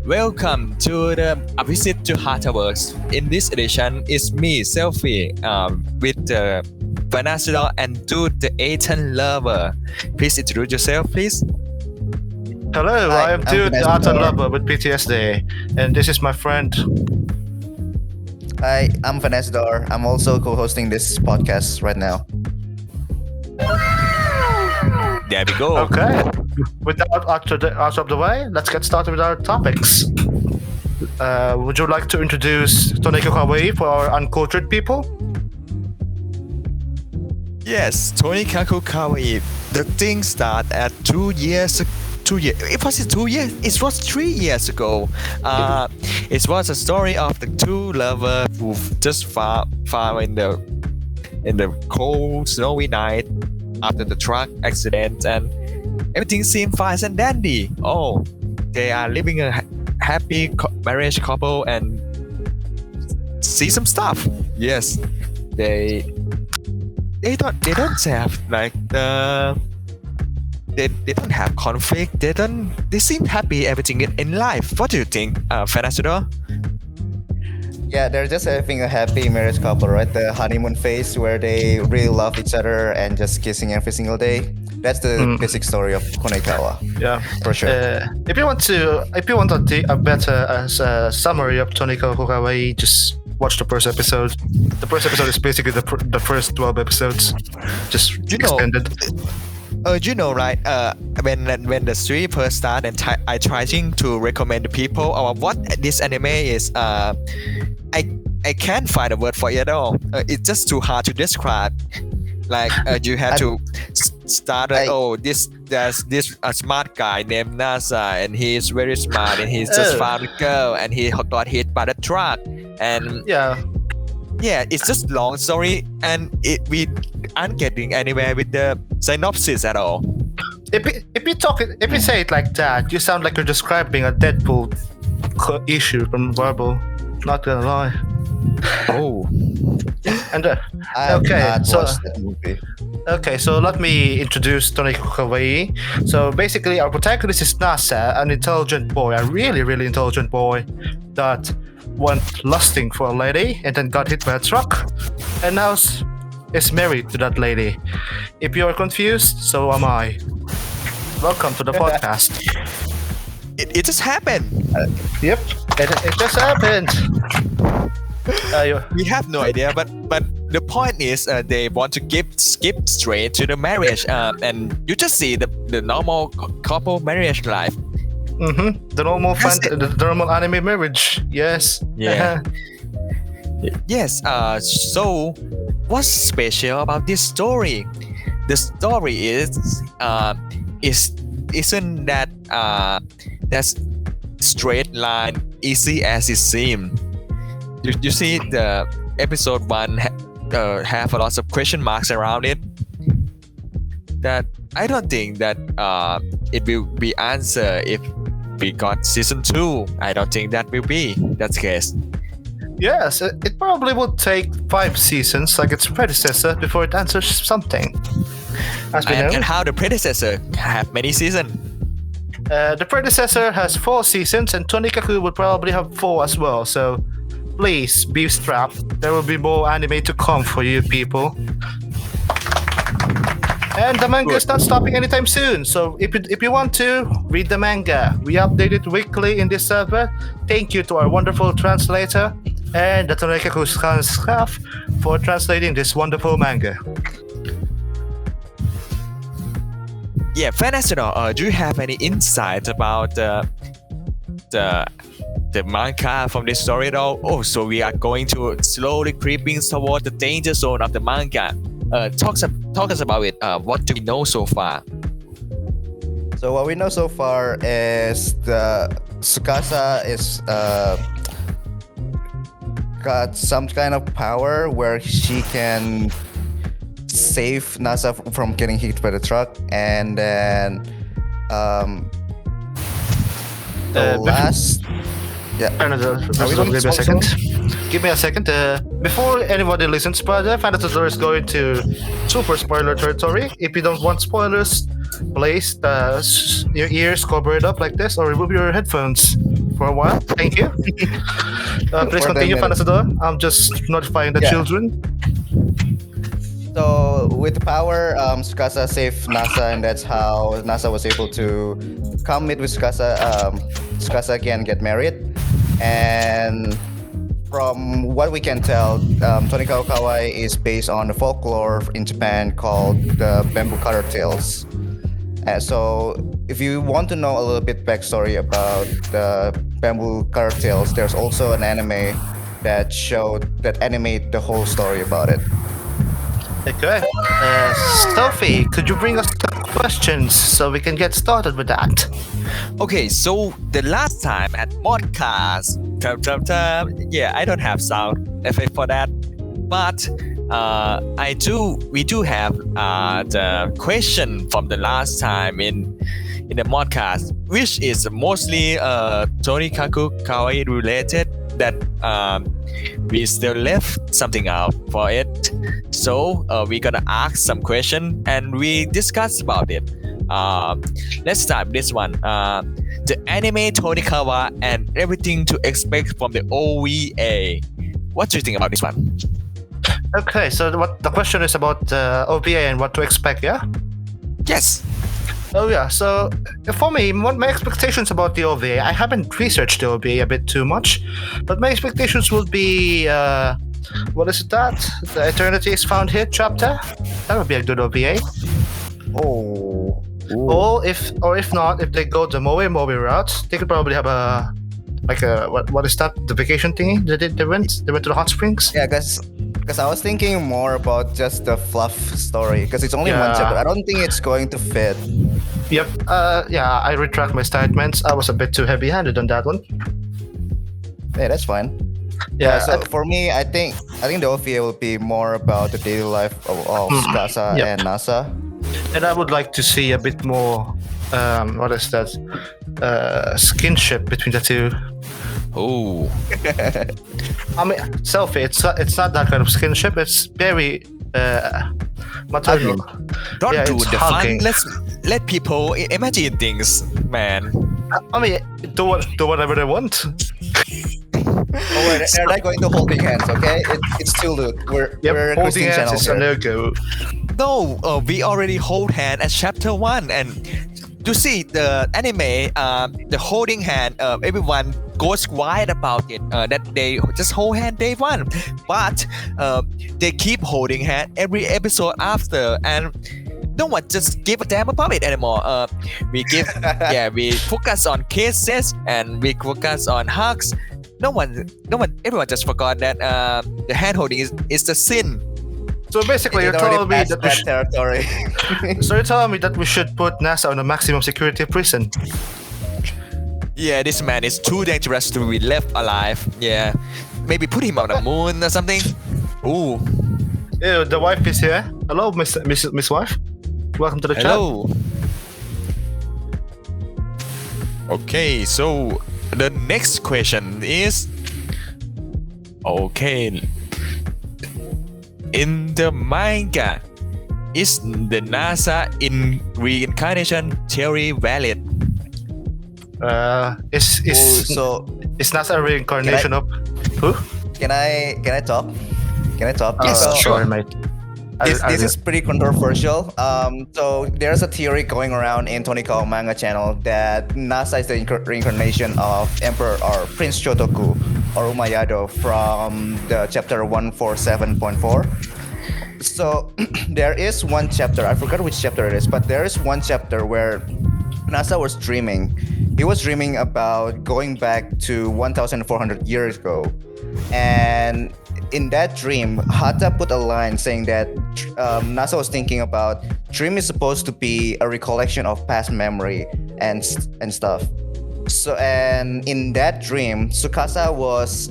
Welcome to a visit to Hataworks. In this edition, it's me, Selfie, with Fanazador and Doot the Lover. Please introduce yourself, please. Hello, Hi, I am I'm Doot the Fanazador. Lover with PTSD, and this is my friend. Hi, I'm Fanazador. I'm also co-hosting this podcast right now. There we go. Okay, with that out of the way, let's get started with our topics. Would you like to introduce Tonikawa for our uncultured people? Yes, Tonikawa. The thing started at 2 years. 2 years. It was 2 years. It was 3 years ago. It was a story of the two lovers who just found in the cold, snowy night after the truck accident, and everything seemed fine and dandy. Oh, they are living a happy marriage couple and see some stuff. Yes, they don't have like they don't have conflict. They seem happy everything in life. What do you think, Fanazador? Yeah, they're just having a happy marriage couple, right? The honeymoon phase where they really love each other and just kissing every single day. That's the basic story of Tonikawa. Yeah, for sure. If you want a better summary of Tonikawa, just watch the first episode. The first episode is basically the first 12 episodes, just extended. Right? When the series first started, and I trying to recommend the people about what this anime is. I can't find a word for it at all. It's just too hard to describe. Like you have to start. There's this smart guy named NASA, and he's very smart, and he's just found a girl, and he got hit by the truck, and yeah, it's just long story, and we aren't getting anywhere with the synopsis at all. If you say it like that, you sound like you're describing a Deadpool issue from Marvel. Not gonna lie. Oh. And I have not watched that movie. Okay, so let me introduce Tonikawa. So basically, our protagonist is Nasa, an intelligent boy, a really, really intelligent boy that went lusting for a lady and then got hit by a truck, and now is married to that lady. If you are confused, so am I. Welcome to the podcast. It just happened. Yep, it just happened. We have no idea, but the point is they want to skip straight to the marriage, and you just see the normal couple marriage life. The normal anime marriage. Yes. Yeah. Yes. So, what's special about this story? The story isn't that straight line easy as it seems. You see, the episode 1 have a lot of question marks around it. That I don't think that it will be answered if we got season 2. I don't think that will be that's the case. Yes, it probably would take 5 seasons like its predecessor before it answers something. As we know. And how the predecessor have many seasons. The predecessor has 4 seasons, and Tonikaku will probably have 4 as well. So please be strapped. There will be more anime to come for you people. And the manga is not stopping anytime soon. So if you want to read the manga, we update it weekly in this server. Thank you to our wonderful translator and the Tonikaku staff for translating this wonderful manga. Yeah, Fanazador, do you have any insight about the manga from this story at all? Oh, so we are going to slowly creeping toward the danger zone of the manga. Talk us about it. What do we know so far? So what we know so far is the Tsukasa is got some kind of power where she can save Nasa from getting hit by the truck, and then Give me a second. Before anybody listens, but Fanazador is going to super spoiler territory. If you don't want spoilers, please your ears, cover it up like this, or remove your headphones for a while. Thank you. Please For 10 continue, minutes. Fanazador. I'm just notifying the Yeah. children. So with the power, Tsukasa saved NASA, and that's how NASA was able to come meet with Tsukasa. Tsukasa can get married, and from what we can tell, Tonikawa Kawaii is based on the folklore in Japan called the bamboo cutter tales. So if you want to know a little bit backstory about the bamboo cutter tales, there's also an anime that animate the whole story about it. Okay. Selfie, could you bring us the questions so we can get started with that? Okay, so the last time at Modcast, yeah, I don't have sound effect for that, but we do have the question from the last time in the Modcast, which is mostly Tonikaku Kawaii related. That we still left something out for it, so we're gonna ask some question and we discuss about it. Let's start with this one. The anime Tonikawa and everything to expect from the OVA. What do you think about this one? Okay, so what the question is about OVA and what to expect, yeah? Yes. Oh yeah, so for me, what my expectations about the OVA, I haven't researched the OVA a bit too much, but my expectations would be, what is that? The Eternity is Found Here chapter? That would be a good OVA. Oh. Or if not, if they go the Moe route, they could probably have what is that? The vacation thingy? They went to the hot springs? Yeah, because I was thinking more about just the fluff story, because it's only one Yeah. chapter. I don't think it's going to fit. Yep. Yeah, I retract my statements. I was a bit too heavy-handed on that one. Yeah, that's fine. Yeah. So for me, I think the OVA will be more about the daily life of Tsukasa Yep. and NASA. And I would like to see a bit more, what is that? Skinship between the two. Oh. I mean, Selfie, it's not that kind of skinship. It's very maternal. Don't Yeah, do it's the hugging. fun. Let's let people imagine things, man. I mean, do whatever they want. Oh wait, they're not going to holding hands, okay? It's too late. We're a Yep, holding Christian hands channel is a here. no-go. No, we already hold hand at chapter 1, and you see the anime, the holding hand, everyone goes quiet about it, that they just hold hand day 1, but they keep holding hand every episode after, and no one just give a damn about it anymore. We we focus on kisses and we focus on hugs. No one, everyone just forgot that the hand holding is the sin. So basically, It you're already telling me passed that we that territory. so you're telling me that we should put NASA on a maximum security prison. Yeah, this man is too dangerous to be left alive. Yeah, maybe put him on the moon or something. Ooh, Ew, the wife is here. Hello, Miss Wife. Welcome to the chat. hello. Okay, so the next question is, okay, in the manga, is the NASA in reincarnation theory valid? So is NASA a reincarnation of who? can I talk? Can I talk? Yes, So, sure. mate. This is pretty controversial. So there's a theory going around in Tonikawa manga channel that NASA is the reincarnation of Emperor or Prince Shotoku or Umayado from the chapter 147.4. So there is one chapter, I forgot which chapter it is, but there is one chapter where NASA was dreaming. He was dreaming about going back to 1,400 years ago. And in that dream, Hata put a line saying that NASA was thinking about dream is supposed to be a recollection of past memory and stuff. So, and in that dream, Tsukasa was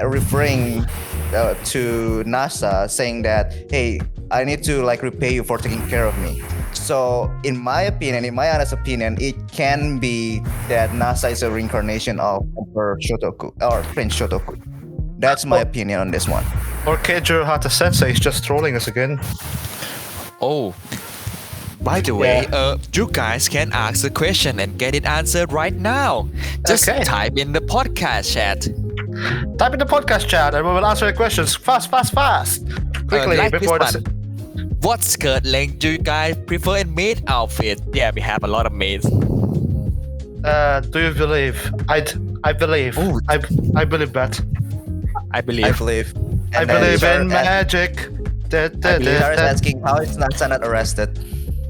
referring to NASA, saying that, "Hey, I need to like repay you for taking care of me." So, in my opinion, in my honest opinion, it can be that NASA is a reincarnation of Emperor Shotoku or Prince Shotoku. That's my opinion on this one. Or Keijiro Hata Sensei is just trolling us again. Oh, By the way, you guys can ask the question and get it answered right now. Just Okay. type in the podcast chat. Type in the podcast chat and we will answer your questions fast. Quickly Like before this the. one. What skirt length do you guys prefer in maid outfit? Yeah, we have a lot of maids. Do you believe? I believe. Ooh. I believe that. I I believe. believe. I And then believe Sharon in magic. Sharon's asking how is Nasa not arrested?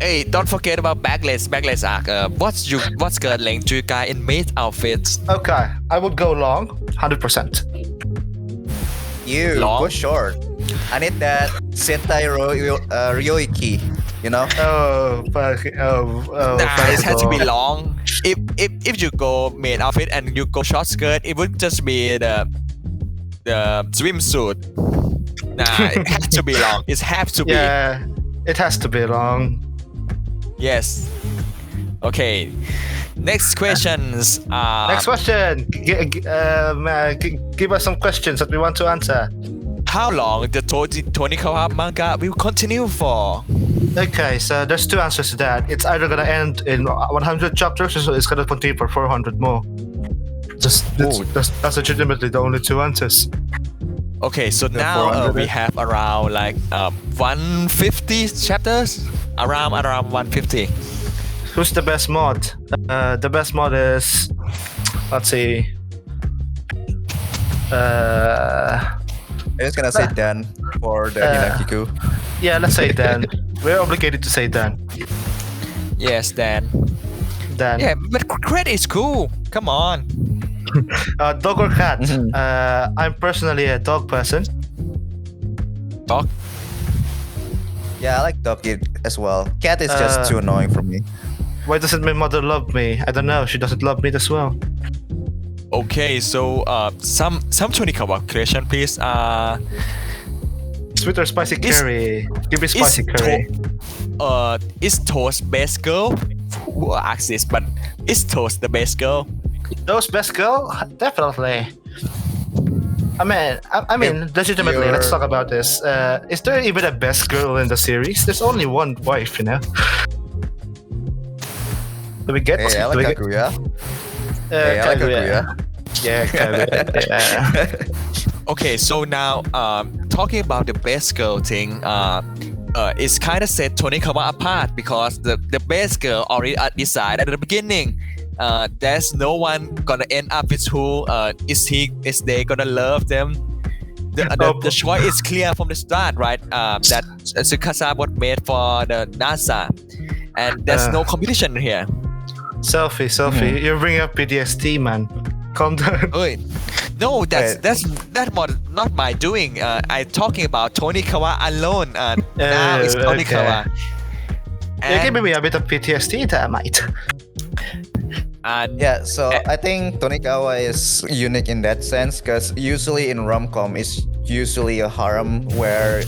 Hey, don't forget about backless arc. What skirt length do you guys in maid outfits? Okay, I would go long, 100%. You Long? go short. I need that Sentai Ryoiki, you know? Oh, fuck. Nah, it has to be Fanazador. long. If you go maid outfit and you go short skirt, it would just be the swimsuit. Nah, it has to be long. It has to be. Yeah, it has to be long. Yes. Okay. Next questions. Next question. Give us some questions that we want to answer. How long the Tonikawa manga will continue for? Okay, so there's two answers to that. It's either gonna end in 100 chapters, or it's gonna continue for 400 more. That's legitimately the only two answers. Okay, so now 400. we have around like 150 chapters. Around 150. Who's the best mod? The best mod is, let's see. I'm just gonna say Dan for the Hinakiku. Yeah, let's say Dan. We're obligated to say Dan. Yes, Dan. Dan. Yeah, but credit is cool. Come on. Dog or cat? I'm personally a dog person. Dog. Yeah, I like Doki as well. Cat is just too annoying for me. Why doesn't my mother love me? I don't know. She doesn't love me as well. Okay, so some Tonikawa question, please. Sweet or spicy Is- curry? Give me spicy curry. Is Toast best girl? Who asked this? But is Toast the best girl? Those best girl? Definitely. I mean, legitimately, let's talk about this. Is there even a best girl in the series? There's only one wife, you know. Do we get? Hey, I do we like get- Kaguya. Hey, I like Kaguya. Kaguya. Yeah, Kaguya. Yeah. Okay, so now talking about the best girl thing, it's kind of set Tonikawa apart because the best girl already decided at the beginning. There's no one gonna end up with who is they gonna love them. The choice is clear from the start, right? That Tsukasa was made for the NASA, and there's no competition here. Selfie, you bring up PTSD, man. Calm down. Oi. No, that's not my doing. I'm talking about Tonikawa alone. Now it's okay. Tonikawa. You're giving me a bit of PTSD there, mate. And Yeah, so I think Tonikawa is unique in that sense because usually in rom-com it's usually a harem where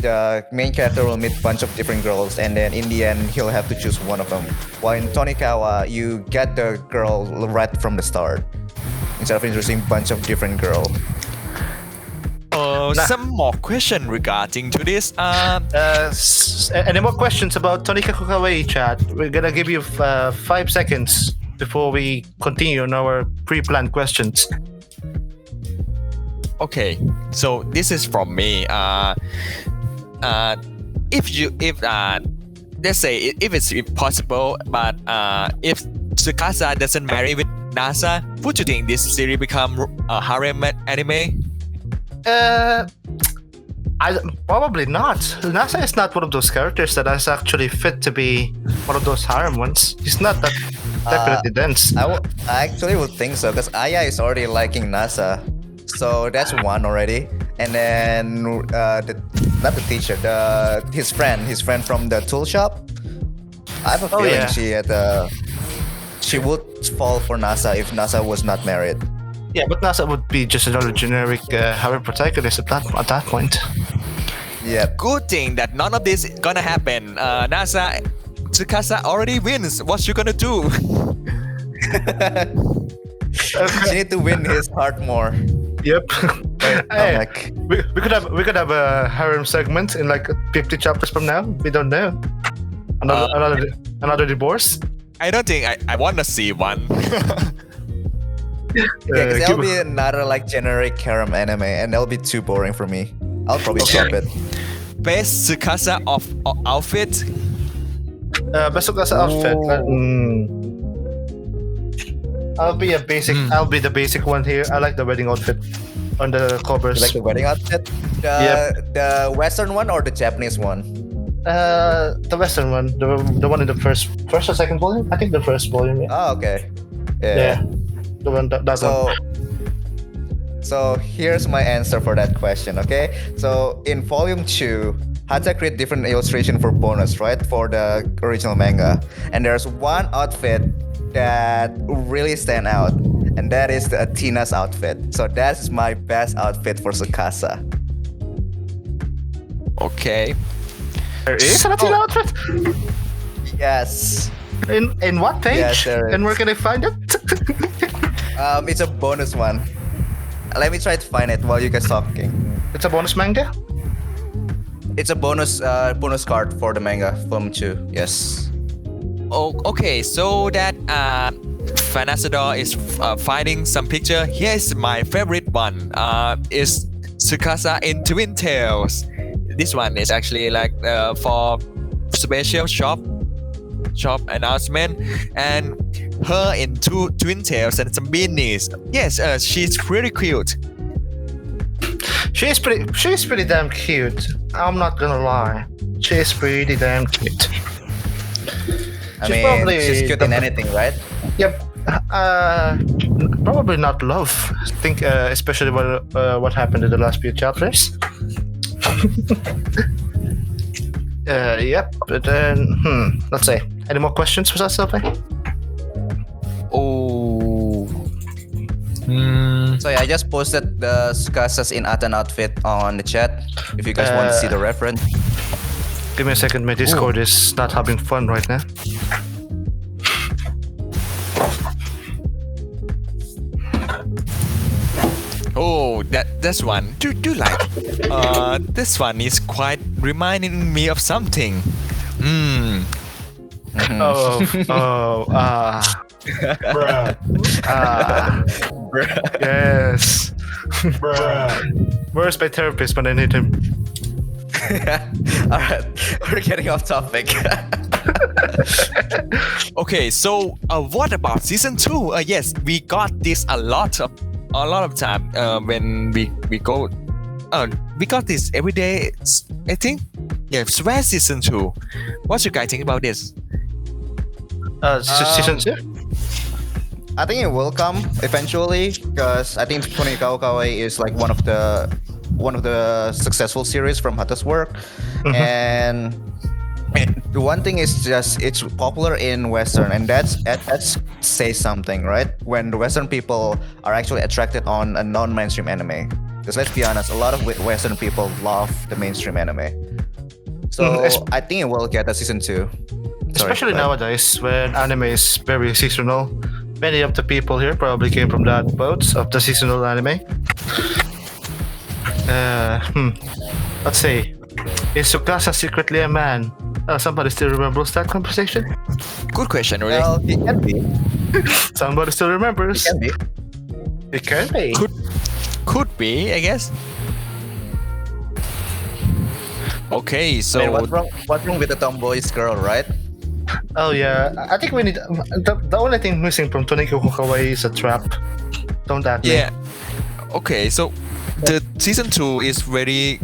the main character will meet a bunch of different girls and then in the end he'll have to choose one of them. While in Tonikawa you get the girl right from the start instead of introducing a bunch of different girls. some more question regarding to this. Any more questions about Tonikawa Kawaii, chat? We're gonna give you 5 seconds before we continue on our pre-planned questions. Okay, so this is from me. If let's say if it's impossible, but if Tsukasa doesn't marry with NASA, would you think this series become a harem anime? Probably not. NASA is not one of those characters that is actually fit to be one of those harem ones. He's not that definitely dense. I actually would think so because Aya is already liking NASA, so that's one already. And then not the teacher, his friend from the tool shop. I have a feeling yeah. she would fall for NASA if NASA was not married. Yeah, but NASA would be just another generic harem protagonist at that point. Yeah. Good thing that none of this is gonna happen. NASA, Tsukasa already wins. What you gonna do? She need to win his heart more. Yep. Hey, Like, we could have a harem segment in like 50 chapters from now. We don't know. Another divorce. I don't think I want to see one. Yeah, because that'll give- be another like generic harem anime, and that'll be too boring for me. I'll probably Okay. skip it. Best Tsukasa of outfit. Best Tsukasa outfit. I'll be a basic. I'll be the basic one here. I like the wedding outfit on the covers. You like the wedding outfit? The Western one or the Japanese one? The Western one, the one in the first or second volume. I think the first volume. Yeah. Oh, okay. Yeah. The one that So, one. so here's my answer for that question. Okay. So in volume 2, Hata create different illustration for bonus, right? For the original manga, and there's one outfit that really stand out, and that is the Athena's outfit. So that's my best outfit for Tsukasa. Okay. There is an Athena outfit. Yes. In what page? Yes, there And where is. can I find it? It's a bonus one. Let me try to find it while you guys talking. It's a bonus manga. It's a bonus card for the manga from 2. Yes. Oh, okay. So that Fanazador is finding some picture. Here's my favorite one. Is Tsukasa in Twin Tails. This one is actually like for special shop announcement, and her in two twin tails and some beanies. Yes, she's pretty cute. She's pretty damn cute. I'm not gonna lie. She's pretty damn cute. I She's mean, probably she's cute in anything, right? Yep. Probably not love. I think especially what happened in the last few chapters. Yep. But then, let's see. Any more questions for that, Selfie? Oh. So yeah, I just posted the Tsukasa's in Atan outfit on the chat. If you guys want to see the reference. Give me a second. My Discord is not having fun right now. Oh, that's one. Do like. This one is quite reminding me of something. Yes. Where's my therapist when I need him? Alright, we're getting off topic. Okay, so what about season 2? Yes, we got this a lot of time when we go. We got this every day. I think. Yeah, Swear season 2. What you guys think about this? Season 2? I think it will come eventually, because I think Tonikawa is like one of the successful series from Hata's work, and the one thing is just it's popular in Western, and that's says something, right? When the Western people are actually attracted on a non-mainstream anime, because let's be honest, a lot of Western people love the mainstream anime. So I think it will get a season 2. Especially nowadays, when anime is very seasonal. Many of the people here probably came from that boat of the seasonal anime. Let's see. Is Tsukasa secretly a man? Somebody still remembers that conversation? Good question, really. Well, it can be. Somebody still remembers. It can be. It can be. Could be, I guess. Okay, so I mean, what's wrong with the tomboy's girl, right? Oh yeah, I think we need the only thing missing from Tonikawa Kawaii is a trap. Don't at me. yeah. Okay, so the season 2 is very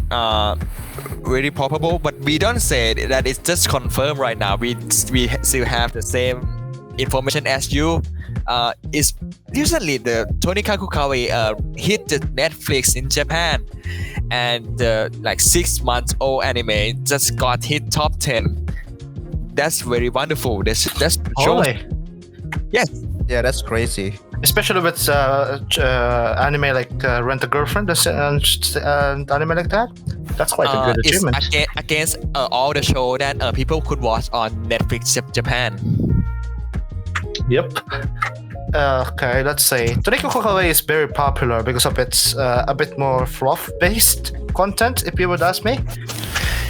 probable, but we don't say that it's just confirmed right now. We still have the same information as you. Is recently the Tonikaku Kawaii hit the Netflix in Japan, and like 6 months old anime just got hit top 10. That's very wonderful. That's shows. Holy. Yes. Yeah, that's crazy. Especially with anime like Rent a Girlfriend and anime like that. That's quite a good It's achievement. against all the show that people could watch on Netflix Japan. Yep. Okay, let's say Tonikawa Kawaii is very popular because of its a bit more fluff-based content, if you would ask me.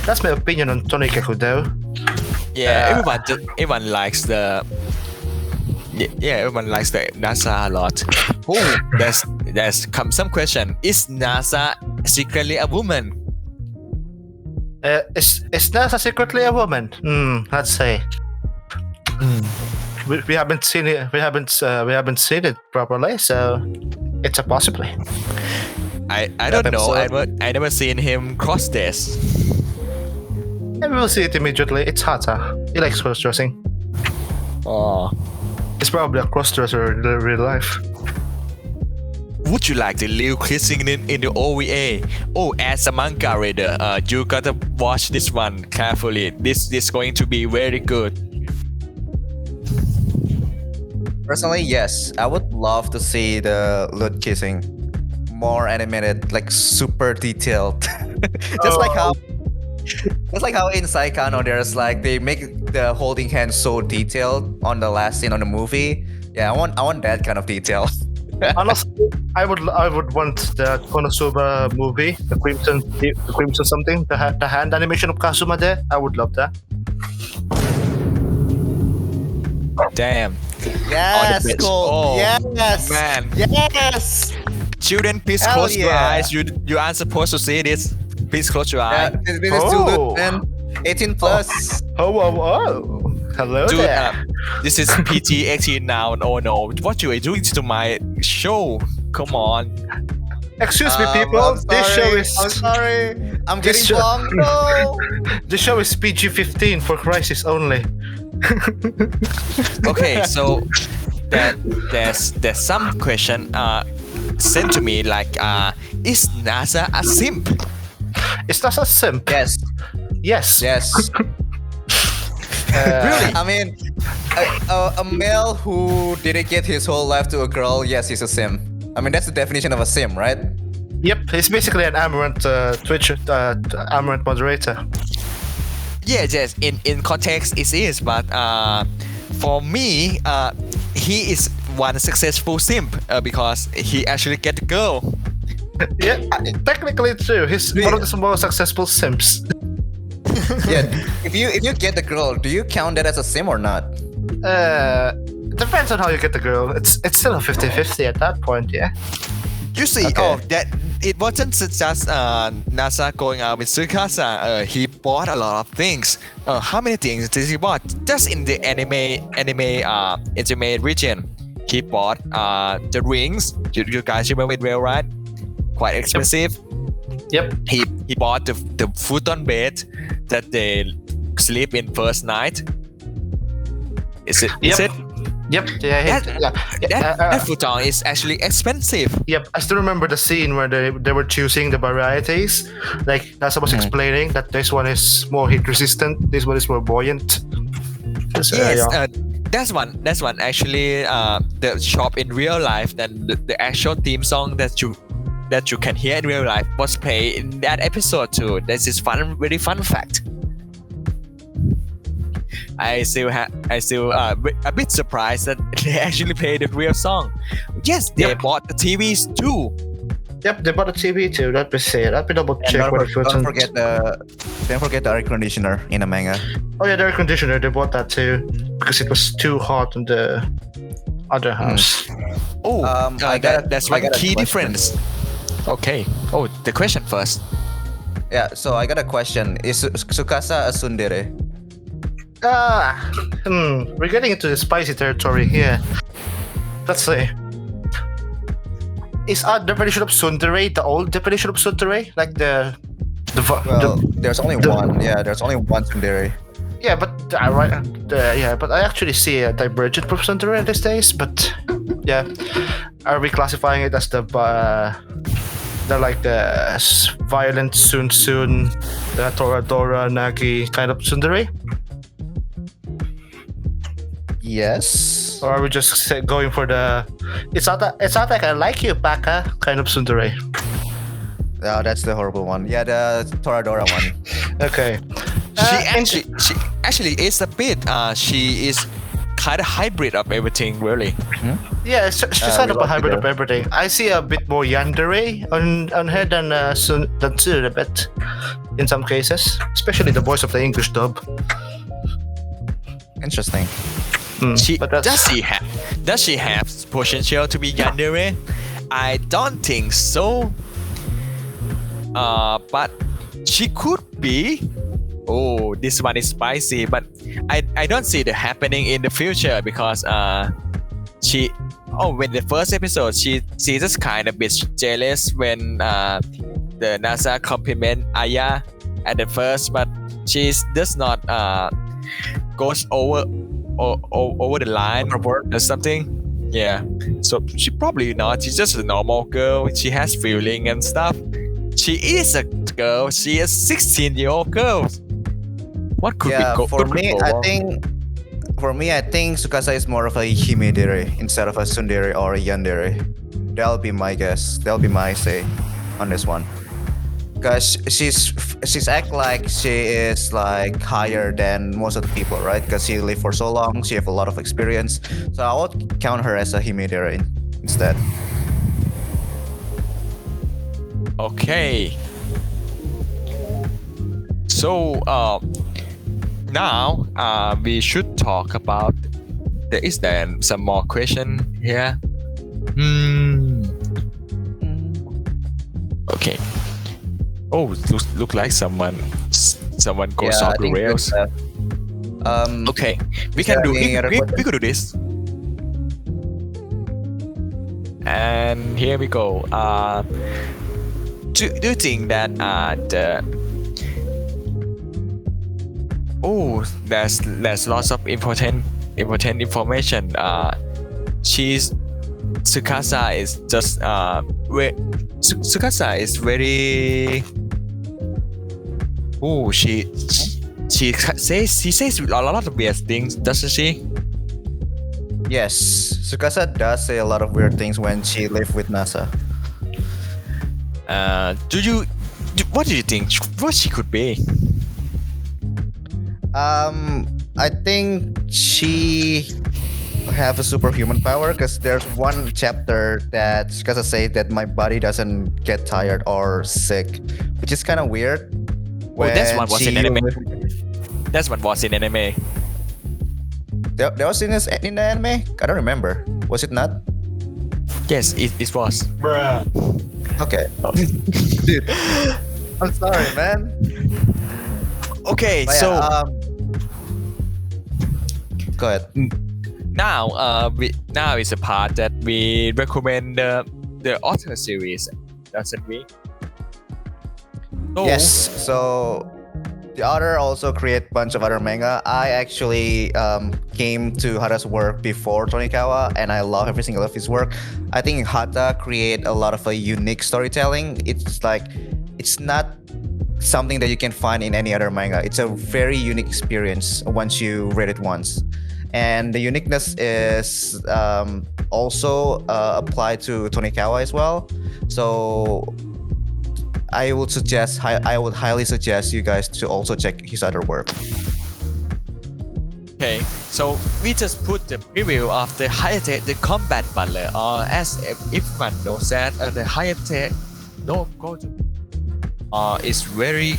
That's my opinion on Tonikaku though. Yeah, everyone likes the. Yeah, everyone likes the NASA a lot. Oh, there's come some question. Is NASA secretly a woman? Is NASA secretly a woman? Let's say. We haven't seen it. We haven't seen it properly, so it's a possibly. I don't know. I never seen him cross this. And we will see it immediately. It's Hata. He likes cross-dressing. Oh. He's probably a cross-dresser in real life. Would you like the Liu kissing in the OVA? Oh, as a manga reader, you gotta watch this one carefully. This is going to be very good. Personally, yes, I would love to see the Lud kissing more animated, like super detailed. Just like how in Saikano there's like they make the holding hands so detailed on the last scene on the movie. Yeah, I want that kind of detail. Honestly, I would want the Konosuba movie, the Crimson something, the hand animation of Kazuma there. I would love that. Damn. Yes, bits. cool. Oh, yes, man. Yes. Children, please Hell close your yeah. eyes. You aren't supposed to see this. Please close your Yeah, eyes. this is too good, man. 18 plus. Oh. Hello Dude, there. this is PG-18 now. Oh no, what you are doing to my show? Come on. Excuse me, people. I'm This show sorry, is I'm sorry. I'm This getting show- wrong. No. the show is PG-15 for crisis only. Okay, so there's some question sent to me like is NASA a simp? Is that a simp? Yes. Yes. Yes. Really? I mean, a male who dedicate his whole life to a girl, yes, he's a sim. I mean, that's the definition of a sim, right? Yep. He's basically an Amaranth Twitch Amaranth moderator. Yes. In context, it is, but for me, he is one successful simp because he actually get the girl. Yeah, technically true. He's one of the most successful simps. Yeah. If you get the girl, do you count that as a sim or not? Depends on how you get the girl. It's still a 50-50 at that point, yeah. You see, Okay. that it wasn't just NASA going out with Tsukasa. He bought a lot of things. How many things did he bought? Just in the anime region, he bought the rings. You guys remember it well, right? Quite expensive. Yep. He bought the futon bed that they sleep in first night. Is it? Is it? Yep. Yeah. That futon is actually expensive. Yep. I still remember the scene where they were choosing the varieties. Like NASA was explaining that this one is more heat resistant. This one is more buoyant. So, Yes, yeah. that's one actually the shop in real life. Then the actual theme song that you can hear in real life was played in that episode too. This is very fun fact. I still a bit surprised that they actually played the real song. Yes, they bought the TVs too. Yep, they bought a TV too. Let me see. Let me double And check what don't forget the air conditioner in a manga. Oh yeah, the air conditioner. They bought that too because it was too hot in the other house. Oh, that's I one got a key question. difference. Okay. Oh, the question first. Yeah, so I got a question. Is Tsukasa a tsundere? We're getting into the spicy territory here. Let's see. Is our definition of tsundere the old definition of tsundere? Like Well, there's only one. Yeah, there's only one tsundere. yeah, but but I actually see a divergent from tsundere these days. But yeah, are we classifying it as the like the violent soon, the Toradora Nagi kind of tsundere? Yes. Or are we just going for the it's not like I like you, Baka kind of tsundere? Oh, that's the horrible one. Yeah, the Toradora one. Okay. She actually is a bit. She is kind of hybrid of everything, really. Yeah, she's kind of a love hybrid it, of everything. I see a bit more yandere on her than Tsuru a bit in some cases, especially the voice of the English dub. Interesting. She but that's- does she have potential to be yandere? I don't think so. But she could be. Oh, this one is spicy, but I don't see it happening in the future because she when the first episode she just kind of bit jealous when the NASA compliment Aya at the first, but she does not goes over the line or something. Yeah, so she probably not. She's just a normal girl. She has feeling and stuff. She is a girl. She is 16-year-old girl. What could Yeah, be go? for what could me, go I wrong? think Tsukasa is more of a himedere instead of a tsundere or a yandere. That'll be my guess. That'll be my say on this one. Because she's act like she is like higher than most of the people, right? Because she lived for so long, she have a lot of experience. So I would count her as a himedere instead. Okay. So now we should talk about. Is there some more question here? Okay. Oh, look like someone goes Yeah, off I the think rails. that, Okay, we is can there do any other we question? could do this. And here we go. Do you think that there's lots of important information. Tsukasa is just Tsukasa is very. Oh, she says a lot of weird things, doesn't she? Yes, Tsukasa does say a lot of weird things when she lived with NASA. What do you think? What she could be? I think she have a superhuman power because there's one chapter that Tsukasa say that my body doesn't get tired or sick, which is kind of weird. Oh, that's one was she in anime. used- That's one was in anime. There was in the anime. I don't remember. Was it not? Yes, it was. Okay. Dude, I'm sorry, man. Okay, But so yeah, go ahead. now is a part that we recommend the author series, doesn't we? So, Yes. So the author also create bunch of other manga. I actually came to Hata's work before Tonikawa, and I love every single of his work. I think Hata create a lot of a unique storytelling. It's like it's not something that you can find in any other manga. It's a very unique experience once you read it once. And the uniqueness is also applied to Tonikawa as well. So I would highly suggest you guys to also check his other work. okay, so we just put the preview of the Hayate, the combat butler, or as if one knows that the Hayate no go to it's very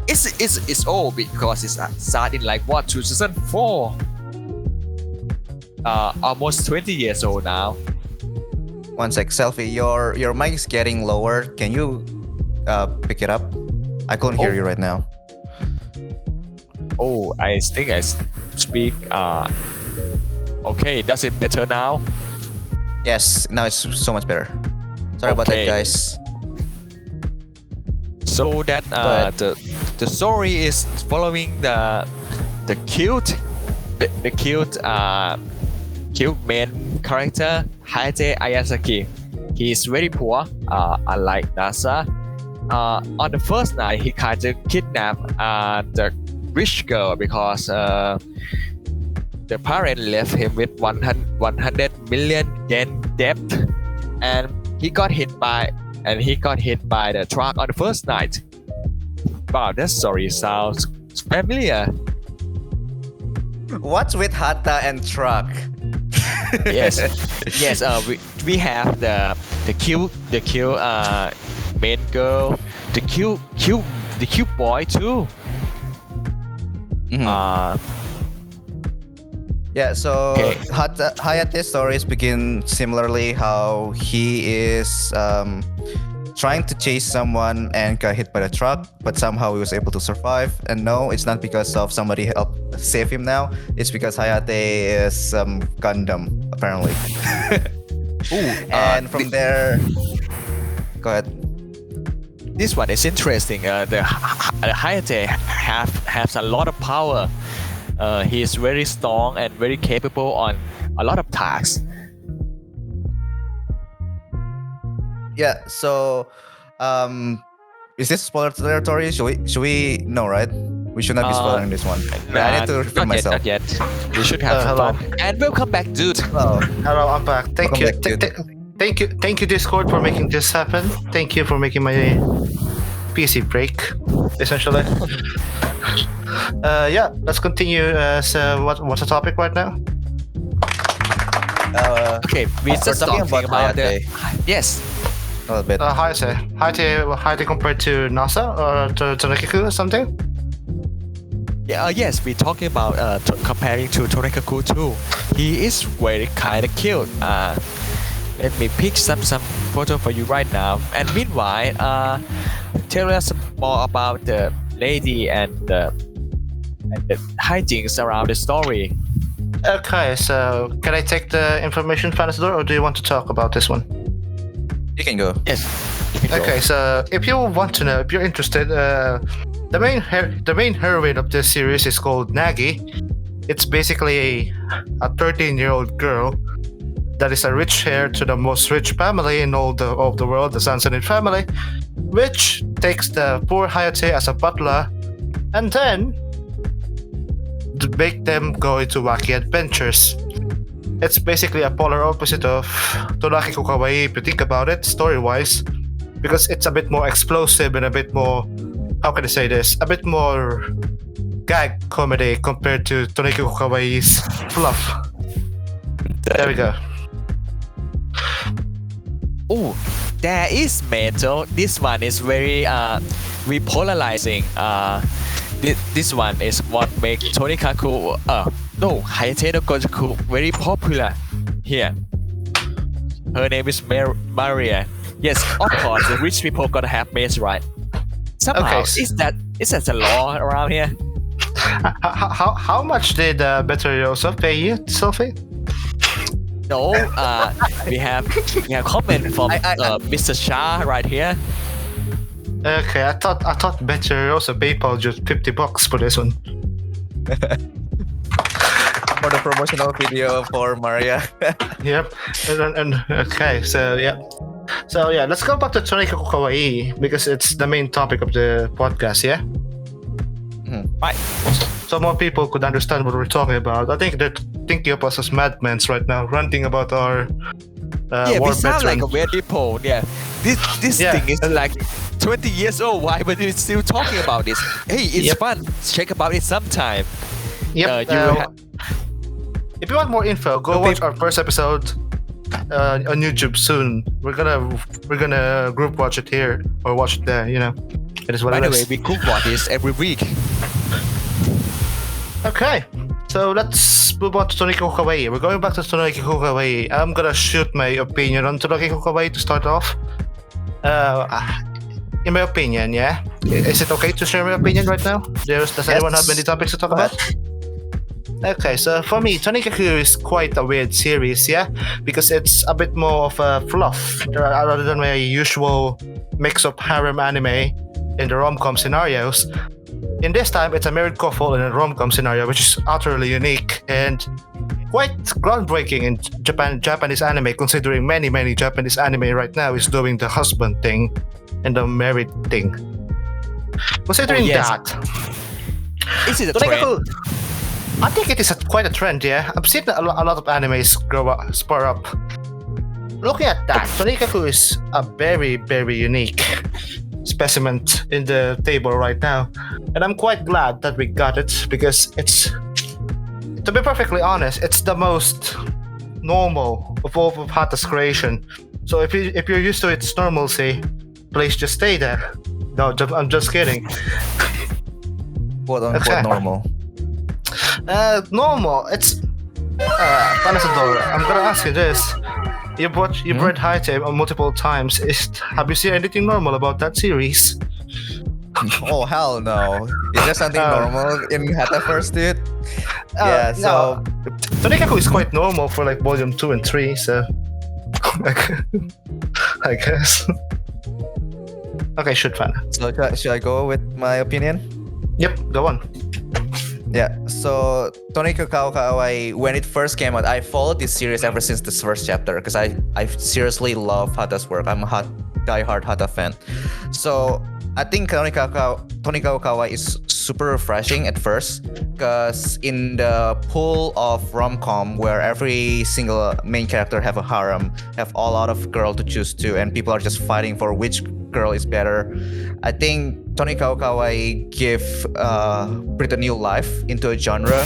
it's old because it's started in like what 2004. Almost 20 years old now. One sec, Selfie, your mic is getting lower. Can you pick it up? I couldn't hear Oh. you right now. Oh, I think I speak. Okay, does it better now? Yes, now it's so much better. Sorry about that, Okay. guys. So that But- the story is following the cute main character Hayate Ayasaki. He is very poor, unlike Nasa. On the first night, he kind of kidnapped the rich girl because the parent left him with 100 million yen debt, and he got hit by the truck on the first night. Wow, that story sounds familiar. What's with Hata and truck? Yes, yes. We have the cute main girl, the cute boy too. Mhm. Yeah, so Okay. Hayate's stories begin similarly. How he is trying to chase someone and got hit by the truck, but somehow he was able to survive. And no, it's not because of somebody helped save him now. It's because Hayate is Gundam, apparently. And from there, go ahead. This one is interesting. The Hayate has a lot of power. He is very strong and very capable on a lot of tasks. Yeah, so is this spoiler territory? Should we no, right? We should not be spoiling this one. I need to repeat not myself. yet, not yet. We should have some hello. fun. And welcome back, dude. Oh, Hello, I'm back. Thank you. Welcome back, Thank you, Discord, for making this happen. Thank you for making my PC break, essentially. Yeah, let's continue. So, what's the topic right now? Okay, we're just talking talking about about the Hayate. yes. a little bit. Hayate compared to NASA or to Tonikaku or something? Yeah, yes, we're talking about comparing to Tonikaku too. He is very kind of cute. Let me pick some photo for you right now. And meanwhile, tell us more about the lady and the hijinks around the story. Okay, so can I take the information, Fanazador, or do you want to talk about this one? You can go. Yes. you can go. Okay, so if you want to know, if you're interested, the main heroine of this series is called Nagi. It's basically a 13-year-old girl that is a rich heir to the most rich family in all of the world, the Sansanin family, which takes the poor Hayate as a butler, and then to make them go into wacky adventures. It's basically a polar opposite of Tonaki Kawaii if you think about it, story-wise, because it's a bit more explosive and a bit more, how can I say this, a bit more gag comedy compared to Tonaki Kawaii's fluff. There we go. Oh, there is metal. This one is very repolarizing. This one is what makes Tonikaku Hayate no Gojoku very popular here. Her name is Maria. Yes, of course, the rich people gotta have maids, right? Somehow, Okay. is that a law around here? How much did Better Joseph pay you, Selfie? No, we have comment from Mr. Shah right here. Okay, I thought Better Joseph PayPal just $50 for this one. For the promotional video for Maria. Yep. And okay, so yeah. So yeah, let's go back to Tonikaku Kawaii because it's the main topic of the podcast, yeah? Right. So more people could understand what we're talking about. I think they're thinking of us as madmen right now, ranting about our Yeah, war we sound veteran. like a weird people. Yeah, this Yeah. thing is like 20 years old. Why but we're still talking about this? Hey, it's Yep. fun. Check about it sometime. Yep. If you want more info, go watch our first episode on YouTube soon. We're gonna group watch it here or watch it there. You know, it is what By it the way, is. we cook watch this every week. Okay, so let's move on to Tonikaku Kawaii. We're going back to Tonikaku Kawaii. I'm gonna shoot my opinion on Tonikaku Kawaii to start off. In my opinion, yeah. Is it okay to share my opinion right now? Does anyone have any topics to talk about? Okay, so for me, Tonikaku is quite a weird series, yeah, because it's a bit more of a fluff rather than my usual mix of harem anime in the rom-com scenarios. In this time, it's a married couple in a rom-com scenario, which is utterly unique and quite groundbreaking in Japanese anime, considering many Japanese anime right now is doing the husband thing and the married thing. Considering Oh, yes. that, Is it a trend? I think it is quite a trend, yeah. I've seen a lot of animes spur up. Looking at that, Tonikaku is a very unique specimen in the table right now. And I'm quite glad that we got it because it's, to be perfectly honest, it's the most normal of all of Hata's creation. So if you're used to its normalcy, please just stay there. No, I'm just kidding. Quote unquote Okay. normal. Normal. It's Fanazador, I'm gonna ask you this. You've read Hata multiple times. Have you seen anything normal about that series? Oh hell no! Is there something normal in Hata first, dude? No. So Tonikawa is quite normal for like volume 2 and 3, so I guess. Okay, shoot, Fan. so should I go with my opinion? Yep, go on. Yeah, so Tonikawa, when it first came out, I followed this series ever since this first chapter because I seriously love Hata's work. I'm a die-hard Hata fan. So I think Tonikawa is super refreshing at first because in the pool of rom-com where every single main character have a harem, have a lot of girl to choose to, and people are just fighting for which girl is better. I think Tonikawa give pretty new life into a genre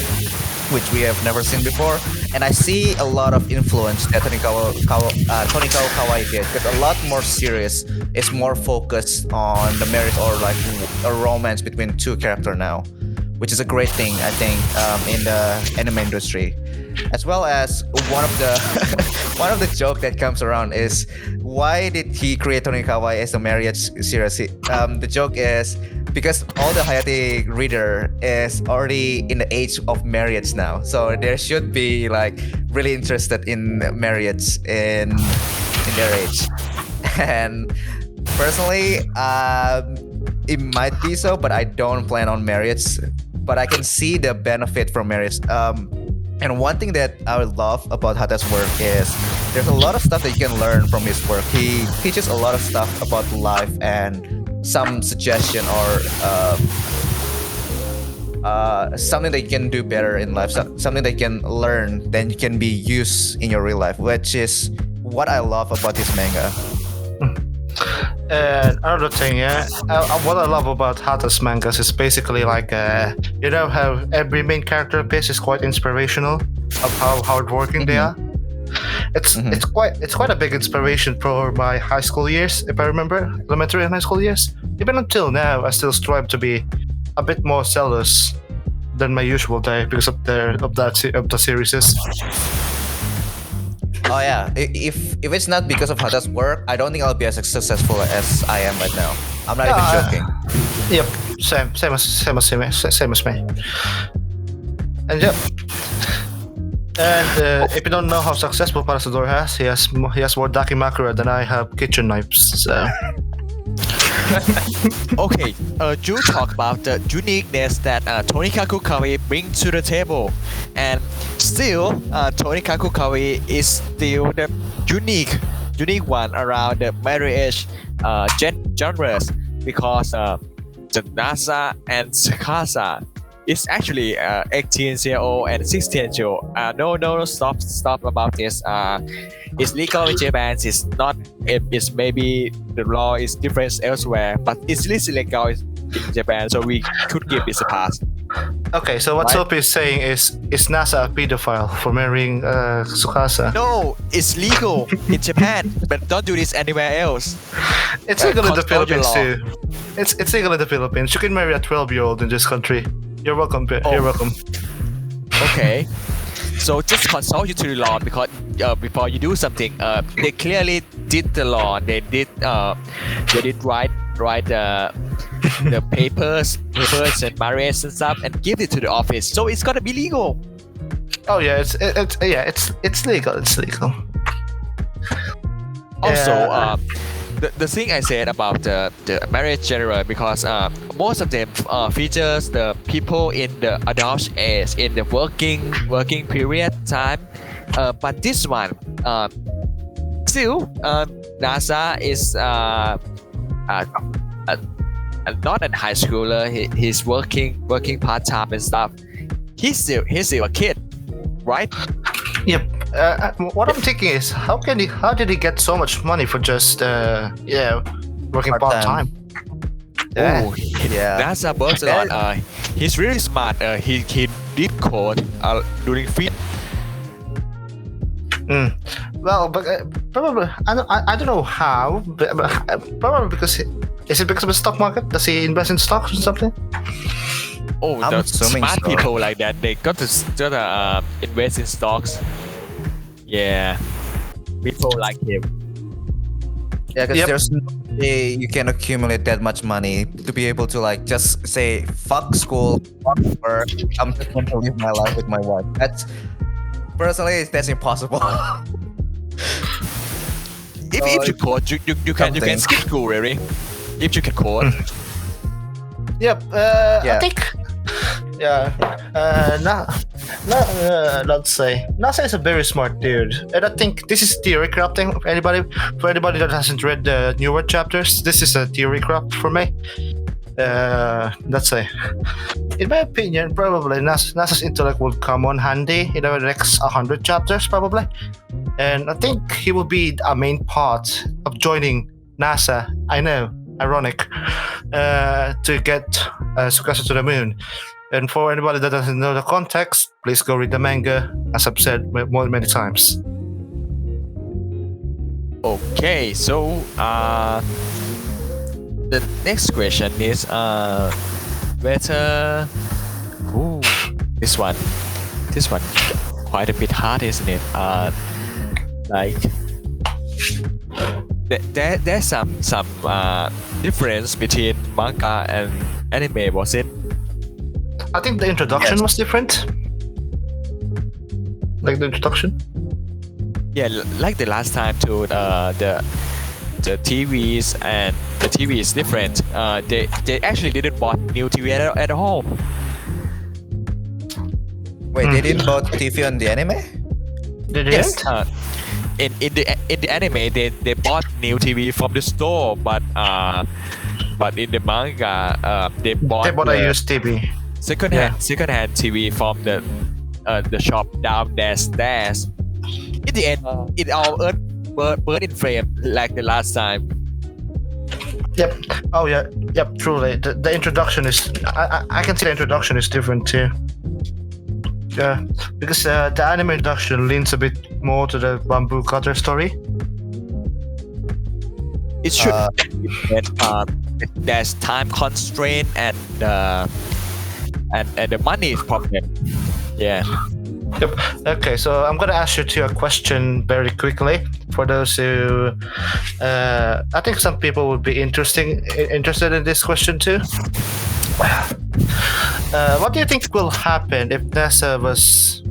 which we have never seen before, and I see a lot of influence that Tonikawa did. Because a lot more serious, it's more focused on the marriage or like a romance between two characters now, which is a great thing I think in the anime industry. As well as one of the one of the joke that comes around is why did he create Tonikawa as a marriage series? The joke is because all the Hayate reader is already in the age of marriage now, so there should be like really interested in marriage in their age. And personally, it might be so, but I don't plan on marriage. But I can see the benefit from marriage. And one thing that I love about Hata's work is there's a lot of stuff that you can learn from his work. He teaches a lot of stuff about life and some suggestion or something that you can do better in life, something that you can learn then you can be used in your real life, which is what I love about this manga. And another thing, what I love about Hata's mangas is basically like, you know how every main character piece is quite inspirational of how hardworking they are. It's quite a big inspiration for my high school years, if I remember, elementary and high school years. Even until now, I still strive to be a bit more zealous than my usual day because of the series. Oh yeah, if it's not because of Hata's work, I don't think I'll be as successful as I am right now. I'm not even joking. Yep, same as me. And yep. And if you don't know how successful Fanazador has, he has more dakimakura than I have kitchen knives. So. Okay, you talk about the uniqueness that Tonikaku Kawaii brings to the table, and still, Tonikaku Kawaii is still the unique one around the marriage genres because the Nasa and Sakasa is actually 18-year-old and 16-year-old. No, stop about this. It's legal in Japan. It's not. It's maybe the law is different elsewhere, but it's legal in Japan, so we could give this a pass. Okay, so what Right? Sophie is saying is NASA a pedophile for marrying Tsukasa? No, it's legal in Japan, but don't do this anywhere else. It's legal in the custodial Philippines law. too. It's legal in the Philippines. You can marry a 12-year-old in this country. You're welcome. You're welcome. Okay. So just consult you to the law because before you do something, they clearly did the law. They did write the papers and marriage and stuff and give it to the office. So it's gotta be legal. Oh yeah, it's legal. It's legal. Also, Yeah. the thing I said about the marriage genre because most of them features the people in the adult age in the working period time, but this one still NASA is not a high schooler. He's working part time and stuff. He's still a kid, right? Yep. What I'm thinking is, how did he get so much money for just working part time? Oh, Yeah. NASA works a lot. He's really smart. He did code during free. Well, but probably I don't know how, but probably because is it because of the stock market? Does he invest in stocks or something? Oh, I'm the assuming smart so. people like that, they got to invest in stocks. Yeah, people like him. Yeah, because Yep. there's no way you can accumulate that much money to be able to like just say fuck school, fuck work. I'm just going to live my life with my wife. That's personally that's impossible. If you code, you can something. skip school really. If you can code. Yep. Yeah. I think. Yeah. Let's say NASA is a very smart dude, and I think this is theory crafting. For anybody that hasn't read the newer chapters, this is a theory craft for me. Let's say, in my opinion, probably NASA's intellect will come on handy in the next 100 chapters, probably. And I think he will be a main part of joining NASA. I know, ironic, to get Tsukasa to the moon. And for anybody that doesn't know the context, please go read the manga, as I've said many times. Okay, so the next question is whether this one quite a bit hard, isn't it? Like there's some difference between manga and anime, was it? I think the introduction Yes. was different. Like the introduction. Yeah, like the last time too. The TVs and the TV is different. They actually didn't bought new TV at all. Wait, they didn't bought TV on the anime? Did it? Yes. In the anime they bought new TV from the store, but in the manga they bought They bought the a used TV. second-hand TV from the shop down their stairs. In the end, it all burnt in flame like the last time. Yep. Oh yeah. Yep. Truly, the introduction is. I can see the introduction is different too. Yeah, because the anime introduction leans a bit more to the bamboo cutter story. It should. There's time constraint and the money problem. Yeah. Yep. Okay, so I'm gonna ask you two a question very quickly for those who. I think some people would be interested in this question too. What do you think will happen if NASA was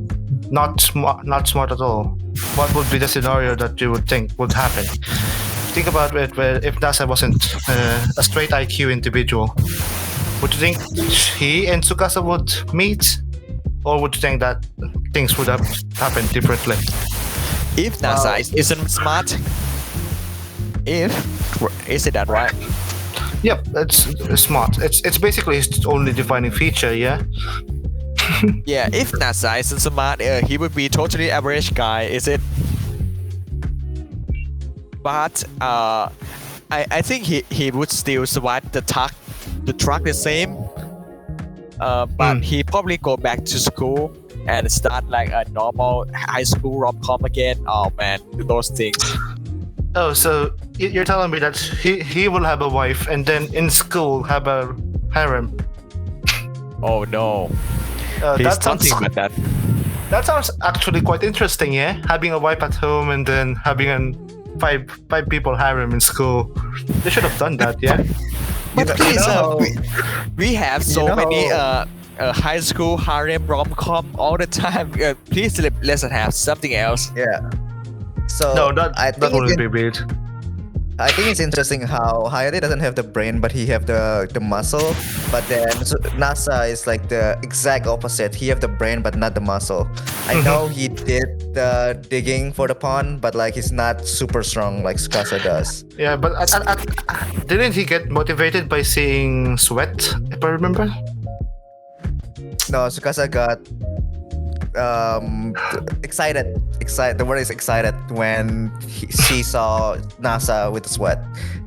not smart at all? What would be the scenario that you would think would happen? Think about it. If NASA wasn't a straight IQ individual, would you think he and Tsukasa would meet, or would you think that things would have happened differently? If NASA isn't smart, is it that right? Yep, it's smart. It's basically his only defining feature. Yeah. Yeah, if NASA isn't smart, he would be totally average guy, is it? But I think he would still survive the truck the same. But he probably go back to school and start like a normal high school rom-com again. Oh man, those things. Oh, so you're telling me that he will have a wife and then in school have a harem? Oh no. He's That sounds something like that. that sounds actually quite interesting. Yeah, having a wife at home and then having a five people harem in school. They should have done that. Yeah. But please, know- we have so you know- many high school harem rom-com all the time. Please let's have something else. Yeah. So No, I that think wouldn't be weird. I think it's interesting how Hayate doesn't have the brain, but he have the muscle. But then NASA is like the exact opposite. He have the brain, but not the muscle. I know he did the digging for the pond, but like he's not super strong like Tsukasa does. Yeah, but didn't he get motivated by seeing sweat? If I remember. No, Tsukasa got excited. The word is excited when she saw NASA with the sweat,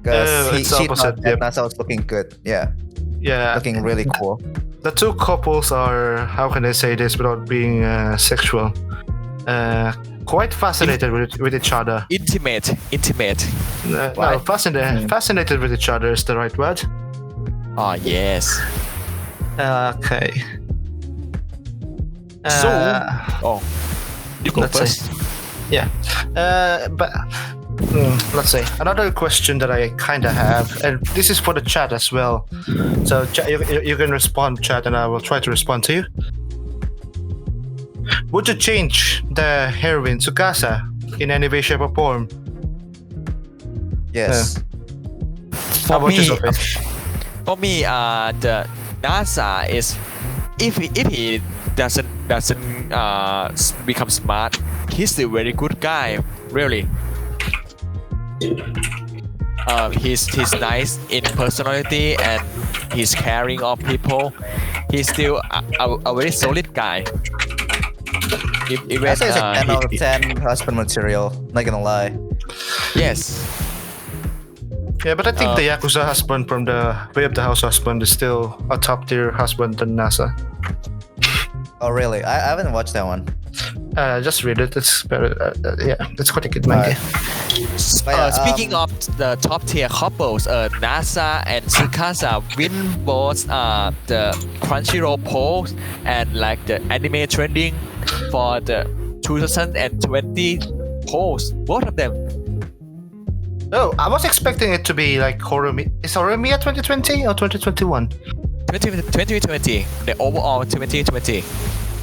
because it's she opposite, thought that yep. NASA was looking good. Yeah, Yeah. looking really cool. The two couples are, how can I say this without being sexual? Quite fascinated with each other. Intimate. No, fascinated with each other is the right word. Oh yes. Okay. So, you go let's first. see. Yeah. But let's see. Another question that I kind of have, and this is for the chat as well. So you can respond, chat, and I will try to respond to you. Would you change the heroine Tsukasa in any way, shape, or form? Yes. How about you, me, Sophie? For me, the NASA is if he doesn't become smart, he's still very good guy. Really, he's nice in personality and he's caring of people. He's still a very solid guy. Even I say it's like 10 out of he- 10 husband material. Not gonna lie. yes. Yeah, but I think the Yakuza husband from the Way of the House husband is still a top tier husband than NASA. Oh really? I haven't watched that one. Just read it. It's better. Yeah, it's quite a good manga. But yeah, Speaking of the top tier couples, NASA and Tsukasa win both the Crunchyroll polls and like the anime trending for the 2020 polls. Both of them. Oh, I was expecting it to be like Horumi. Is Horimiya 2020 or 2021? 2020, the overall 2020.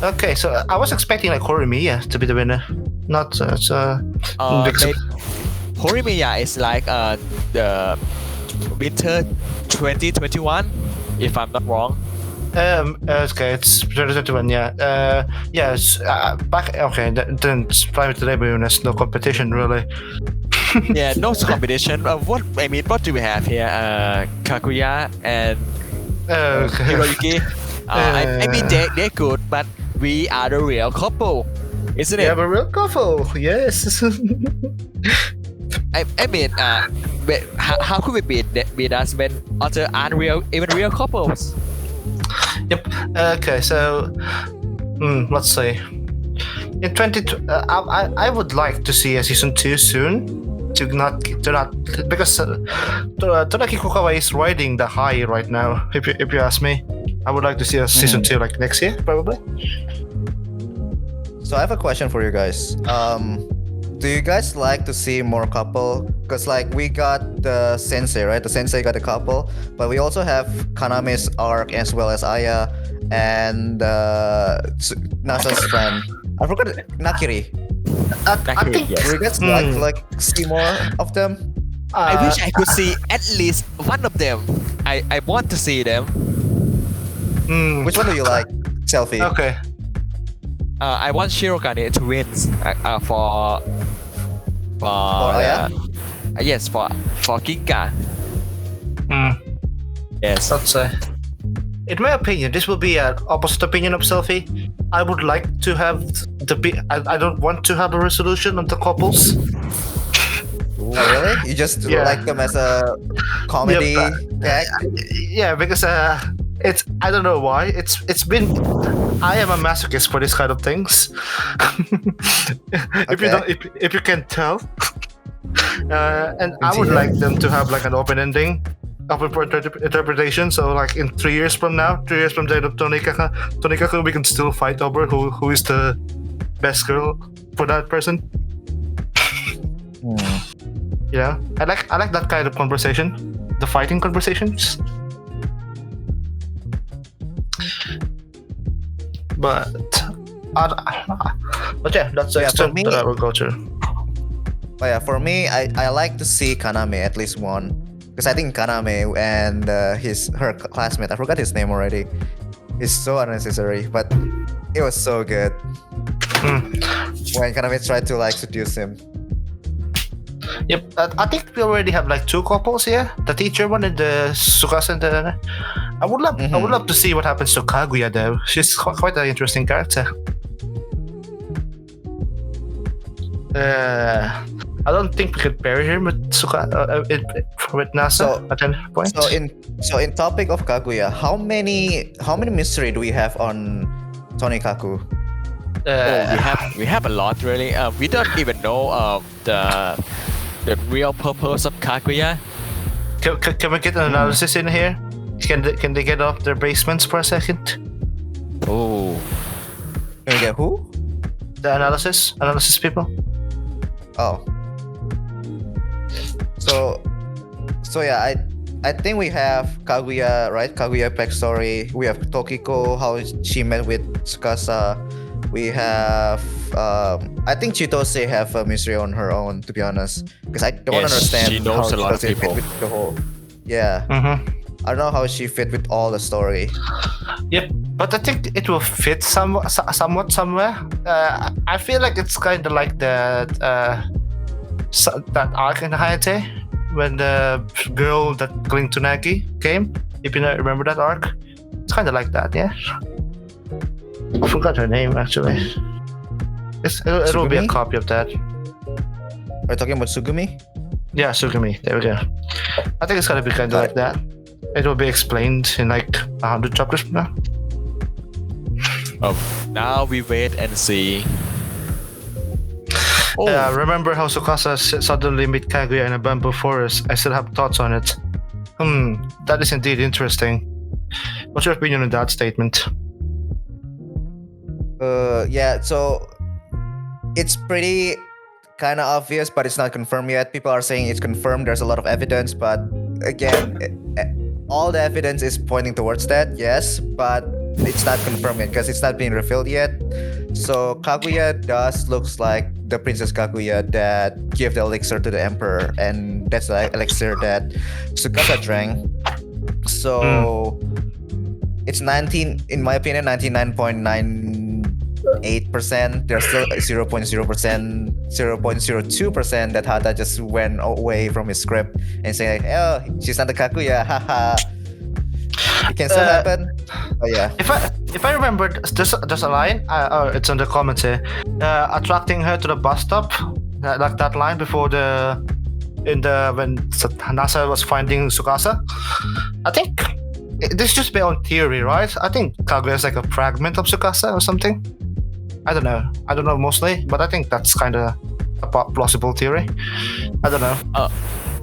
Okay, so I was expecting like Horimiya to be the winner, not Horimiya is like the winter 2021, if I'm not wrong. Okay, it's 2021. Yeah. Yes. Back. Okay. Then Private Debut has no competition really. Yeah, no competition. What do we have here? Kaguya and Hiroyuki. I mean they're good, but we are the real couple, isn't We it? have a real couple. Yes. I mean, but how could we beat us when other aren't real, even real couples? Yep. Okay. So, let's see. In 20, I would like to see a season 2 soon. To not because Tonaki Kokawa is riding the high right now. If you ask me, I would like to see a season 2 like next year probably. So I have a question for you guys. Do you guys like to see more couple? Because like we got the sensei, right? The sensei got a couple, but we also have Kaname's arc as well as Aya and Nasa's friend. I forgot Nakiri. I think yes. Do you guys like to like see more of them? I wish I could see at least one of them. I want to see them. Which one do you like? Selfie. Okay. I want Shirogane to win for Aya? yes, for Ginga. Yes. Let's say. In my opinion, this will be an opposite opinion of Selfie. I would like to have I don't want to have a resolution of the couples. Oh, really? You just Yeah. like them as a comedy gag? Yeah, because it's I don't know why. It's been I am a masochist for this kind of things. If you Okay. don't if you can tell. And I would like them to have like an open ending. Open for interpretation. So like in 3 years from now, 3 years from the end of Tonikawa, we can still fight over who is the best girl for that person. Yeah, I like that kind of conversation, the fighting conversations. But yeah, that's the Yeah, for extent me- that I will go to. But yeah, for me, I like to see Kaname at least one. Because I think Kaname and her classmate, I forgot his name already, is so unnecessary, but it was so good. When Kaname tried to like seduce him. Yep, I think we already have like 2 couples here. The teacher one and the Tsukasa and the. I would love to see what happens to Kaguya though. She's quite an interesting character. I don't think we could pair him with with Nasa at any point. So in topic of Kaguya, how many mystery do we have on Tonikaku? We have a lot really. We don't even know the real purpose of Kaguya. Can we get an analysis in here? Can they get off their basements for a second? Oh. Can we get who? The analysis people. Oh. So yeah, I think we have Kaguya, right? Kaguya backstory. We have Tokiko, how she met with Tsukasa. We have I think Chitose have a mystery on her own, to be honest, because I don't Yes, understand she knows how a lot of Chitose fit people. with the whole. Yeah, Mm-hmm. I don't know how she fit with all the story. Yep, but I think it will fit somewhat somewhere. I feel like it's kind of like that arc in Hayate when the girl that clinged to Nagi came. If you remember that arc, it's kind of like that, yeah. I forgot her name actually. It'll be a Sugumi? copy of that. Are you talking about Sugumi? Yeah, Sugumi. There we go. I think it's gonna be kind of like that. It will be explained in like 100 chapters from now. Now we wait and see. Oh, Remember how Tsukasa suddenly met Kaguya in a bamboo forest? I still have thoughts on it. That is indeed interesting. What's your opinion on that statement? Yeah, so it's pretty kind of obvious, but it's not confirmed yet. People are saying it's confirmed. There's a lot of evidence, but again, all the evidence is pointing towards that, yes, but it's not confirmed yet because it's not being revealed yet. So Kaguya does looks like the Princess Kaguya that gave the elixir to the Emperor, and that's the elixir that Tsukasa drank. So it's 19, in my opinion, 99.98%. There's still 0.02% that Hata just went away from his script and saying, "Oh, she's not the Kaguya, haha." It can still happen. Oh yeah. If I remember, there's a line. It's on the comments here. Attracting her to the bus stop, like that line before when NASA was finding Tsukasa. I think this is just my own theory, right? I think Kaguya is like a fragment of Tsukasa or something. I don't know mostly, but I think that's kind of a plausible theory. I don't know.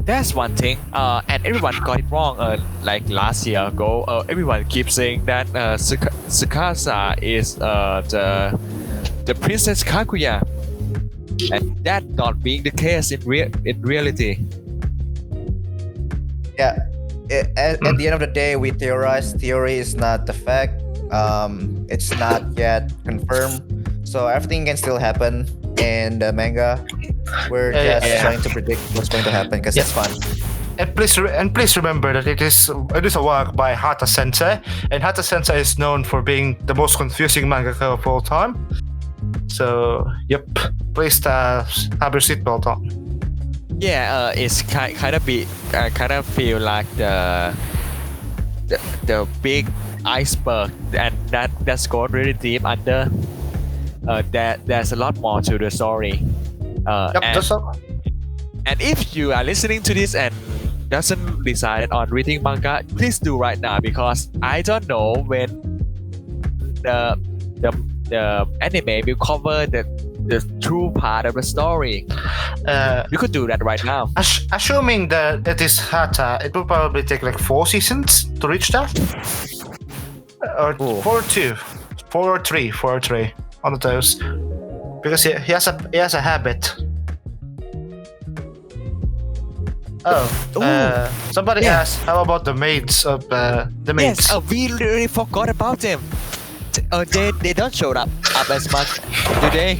that's one thing. And everyone got it wrong. Like last year ago, everyone keeps saying that Tsukasa is the Princess Kaguya, and that not being the case in reality. Yeah. At the end of the day, we theorize. Theory is not the fact. It's not yet confirmed. So everything can still happen in the manga. We're just trying to predict what's going to happen because it's fun. And please remember that it is a work by Hata Sensei, and Hata Sensei is known for being the most confusing mangaka of all time. So yep, please have your seatbelt on. Yeah, it's kind of feel like the big iceberg, and that's going really deep under. There's a lot more to the story. And if you are listening to this and doesn't decide on reading manga, please do right now, because I don't know when the anime will cover the true part of the story. You could do that right now. Assuming that it is Hata, it will probably take like 4 seasons to reach that, or 4 or 3, one of those, because he has a habit. Somebody asked, how about the maids of the maids? Yes, we really forgot about them. They don't show up as much, do they?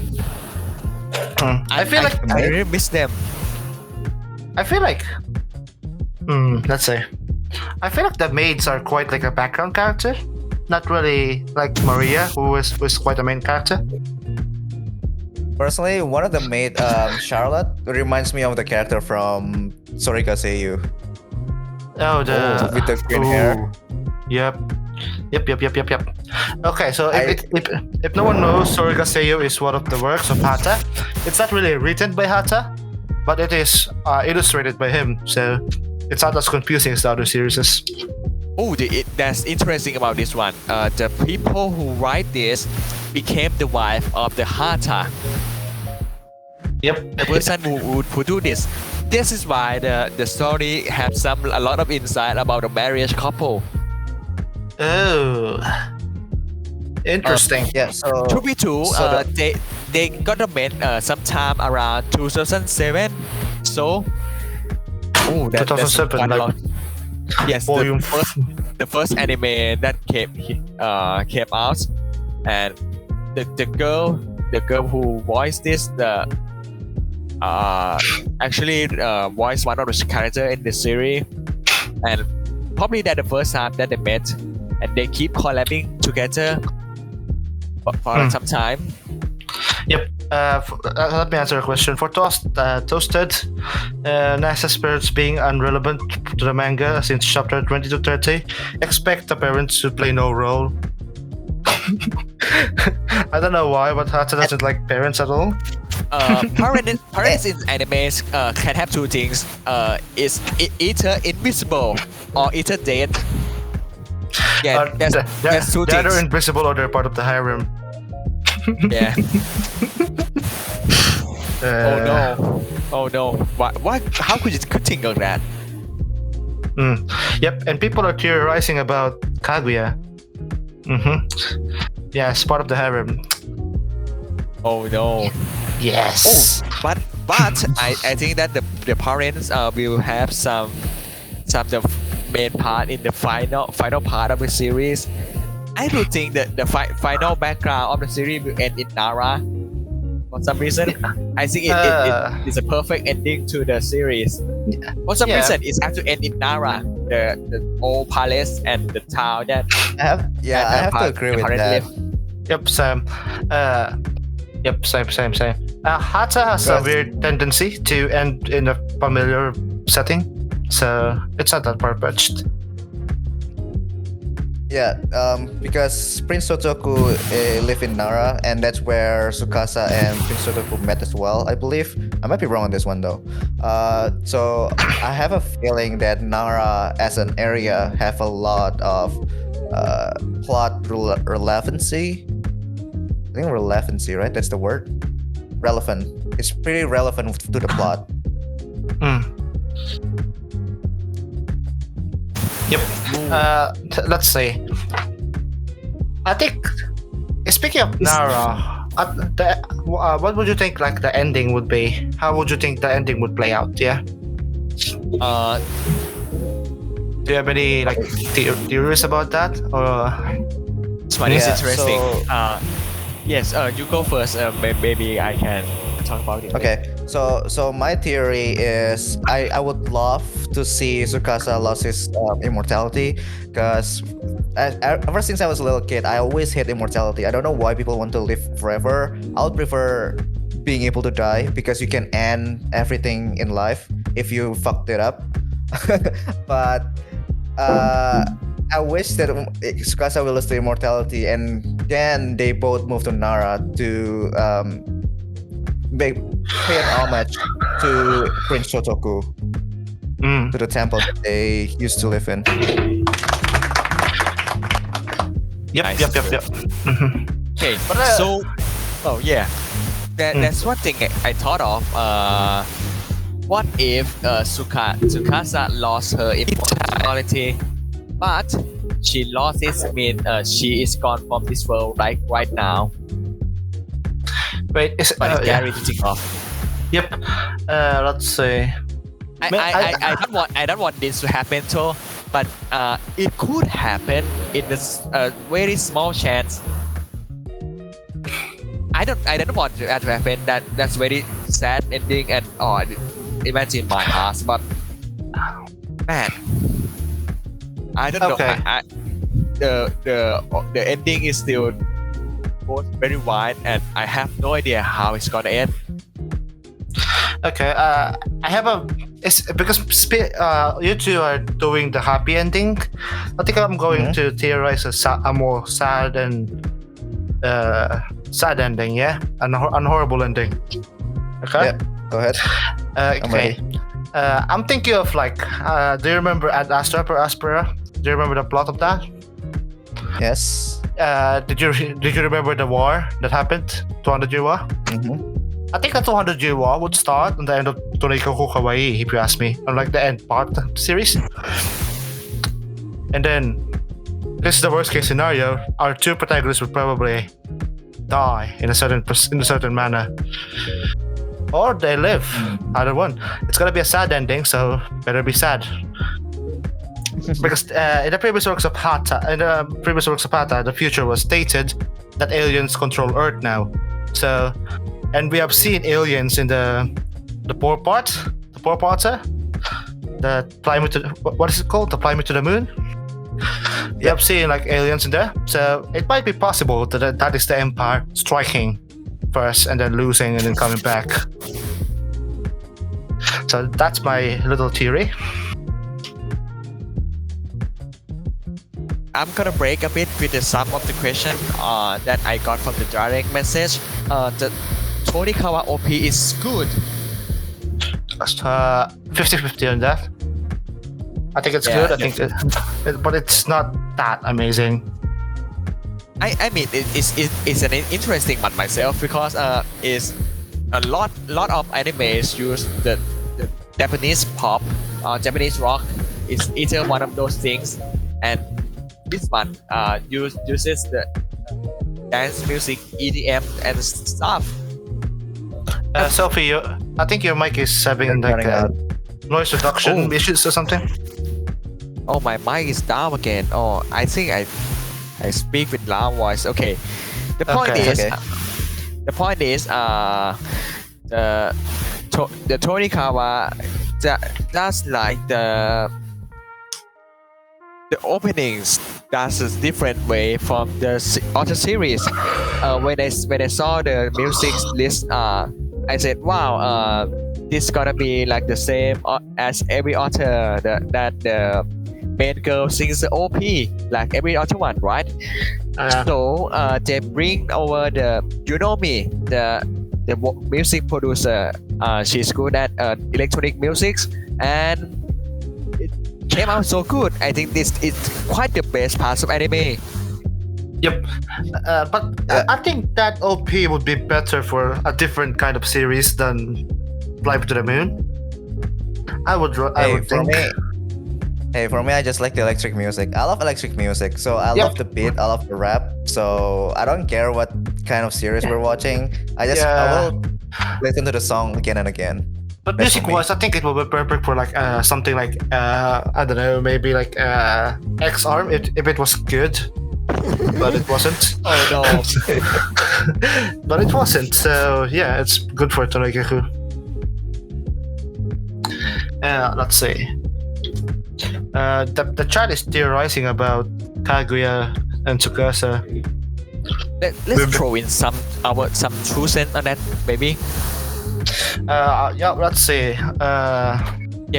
I feel like I really miss them. I feel like let's say I feel like the maids are quite like a background character, not really like Maria, who was quite a main character. Personally, one of the maid, Charlotte, reminds me of the character from Sorika Seiyu. With the green hair. Yep. Okay, so if no one knows, Sorika Seiyu is one of the works of Hata. It's not really written by Hata, but it is illustrated by him, so it's not as confusing as the other series. That's interesting about this one. The people who write this became the wife of the Hata. Yep. The person who do this. This is why the story has a lot of insight about the marriage couple. Oh, interesting. Yeah. So To be true, So they got a met sometime around 2007. So, oh, that's 2007, quite a like long. Yes, volume. the first anime that came out, and the girl who voiced this actually voiced one of the character in the series, and probably that the first time that they met, and they keep collabing together for some time. Yep. Let me answer a question. For Toasted, NASA spirits being irrelevant to the manga since chapter 20 to 30, expect the parents to play no role. I don't know why, but Hata doesn't like parents at all. Parents in animes can have two things. Is either invisible or either dead. Yeah, that's two they're things. either invisible or they're part of the harem. Yeah. Uh, Oh no. What? How could you think of that? Yep, and people are theorizing about Kaguya. Yeah, it's part of the harem. Oh no. Yes. But I think that the parents will have some the main part in the final part of the series. I do think that the final background of the series will end in Nara. For some reason, I think it is a perfect ending to the series. For some reason, it has to end in Nara, the old palace and the town that. I have to agree with that. Yep, same. Same. Hata has a weird tendency to end in a familiar setting, so it's not that far-fetched. Yeah, because Prince Sotoku live in Nara, and that's where Tsukasa and Prince Sotoku met as well, I believe. I might be wrong on this one though. So I have a feeling that Nara as an area have a lot of plot relevancy. I think relevancy, right? That's the word. Relevant. It's pretty relevant to the plot. Yep. Let's see. I think, speaking of Nara, what would you think like the ending would be? How would you think the ending would play out? Yeah. Do you have any like theories about that? Or This one is Yeah, interesting. so- Yes. You go first. Maybe I can talk about it. Okay, so my theory is I would love to see Tsukasa lose his immortality, because ever since I was a little kid, I always hate immortality. I don't know why people want to live forever. I would prefer being able to die, because you can end everything in life if you fucked it up. But I wish that Tsukasa will lose the immortality, and then they both move to Nara to pay an homage to Prince Shotoku, to the temple that they used to live in. Yep. Okay. But, So, that's one thing I thought of. What if Tsukasa lost her immortality, but she lost it means she is gone from this world right now. Wait, But it's scary to think of. Yep. Let's see. I don't want this to happen too, but it could happen in this very small chance. I don't want that to happen. That's very sad ending, and imagine my heart. But man, I don't know. The ending is still both very wide, and I have no idea how it's gonna end. Okay. I have it's because you two are doing the happy ending. I think I'm going to theorize a more sad and sad ending. Yeah, an horrible ending. Okay. Yeah, go ahead. Okay. I'm thinking of like, do you remember Ad Astra per Aspera? Do you remember the plot of that? Yes. Did you remember the war that happened? 200-year war? I think a 200-year war would start on the end of Tonikawa Kawaii, if you ask me, unlike the end part of the series. And then this is the worst case scenario. Our two protagonists would probably die in a certain manner, or they live. Either one. It's gonna be a sad ending, so better be sad. Because in the previous works of Hata, the future was stated that aliens control Earth now. So, and we have seen aliens in the poor parts, the climate to what is it called? The climate to the moon. We have seen like aliens in there, so it might be possible that is the Empire striking first and then losing and then coming back. So that's my little theory. I'm gonna break a bit with the sum of the question that I got from the direct message. The Tonikawa OP is good. 50-50 on that. I think it's good. I think, but it's not that amazing. I mean it's an interesting one myself because is a lot of animes use the Japanese pop Japanese rock is either one of those things, and this one uses the dance music, EDM and stuff. Selfie, I think your mic is having like noise reduction issues or something. Oh, my mic is down again. Oh, I think I speak with loud voice. Okay. The point is the Tonikawa that's like the openings that's a different way from the other series. When I saw the music list, I said, wow, this gonna be like the same as every other that the main girl sings the OP like every other one, right? So they bring over the the music producer. She's good at electronic music, and it came out so good. I think this is quite the best part of anime. Yep, but I think that OP would be better for a different kind of series than Fly to the Moon. I would think. For me, I just like the electric music. I love electric music, so I love the beat, I love the rap. So I don't care what kind of series we're watching. I will listen to the song again and again. But music-wise, I think it will be perfect for like something like I don't know, maybe like X-Arm if it was good, but it wasn't. Oh no! But it wasn't. So yeah, it's good for Tonikawa. Let's see. The chat is theorizing about Kaguya and Tsukasa. Let's throw in some true sense on that, maybe. Let's see.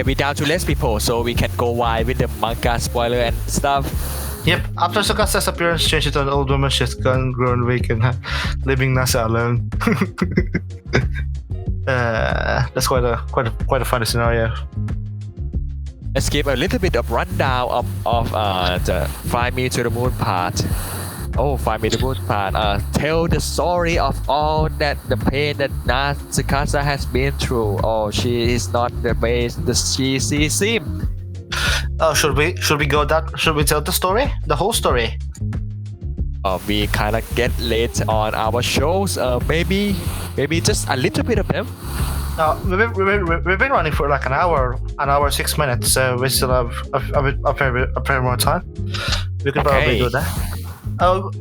We're down to less people, so we can go wide with the manga spoiler and stuff. Yep. After Tsukasa's appearance changed to an old woman, she's gone, grown weak, and leaving Nasa alone. That's quite a funny scenario. Let's give a little bit of rundown of the Fly Me to the Moon part. Oh, Fly Me to the Moon part. Tell the story of all that the pain that Tsukasa has been through. Oh, she is not the way she seems. Oh, should we tell the story? The whole story? We kind of get late on our shows. Maybe just a little bit of them. We've been running for like an hour 6 minutes, so we still have a fair more time. We could probably do that.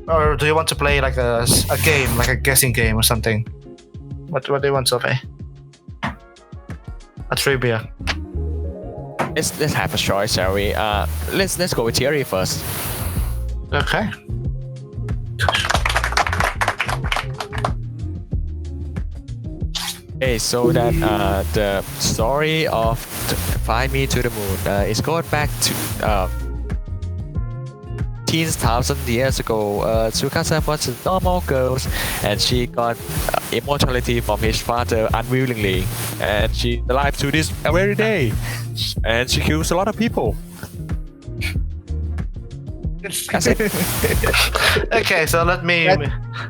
Or do you want to play like a game, like a guessing game or something? What do you want, Sophie? A trivia. Let's have a choice, shall we? Let's go with theory first. Okay. Okay, so that the story of Fly Me to the Moon is going back to teens thousand years ago. Tsukasa was a normal girl, and she got immortality from his father unwillingly, and she alive to this very day, and she kills a lot of people. That's it. Okay, so let me.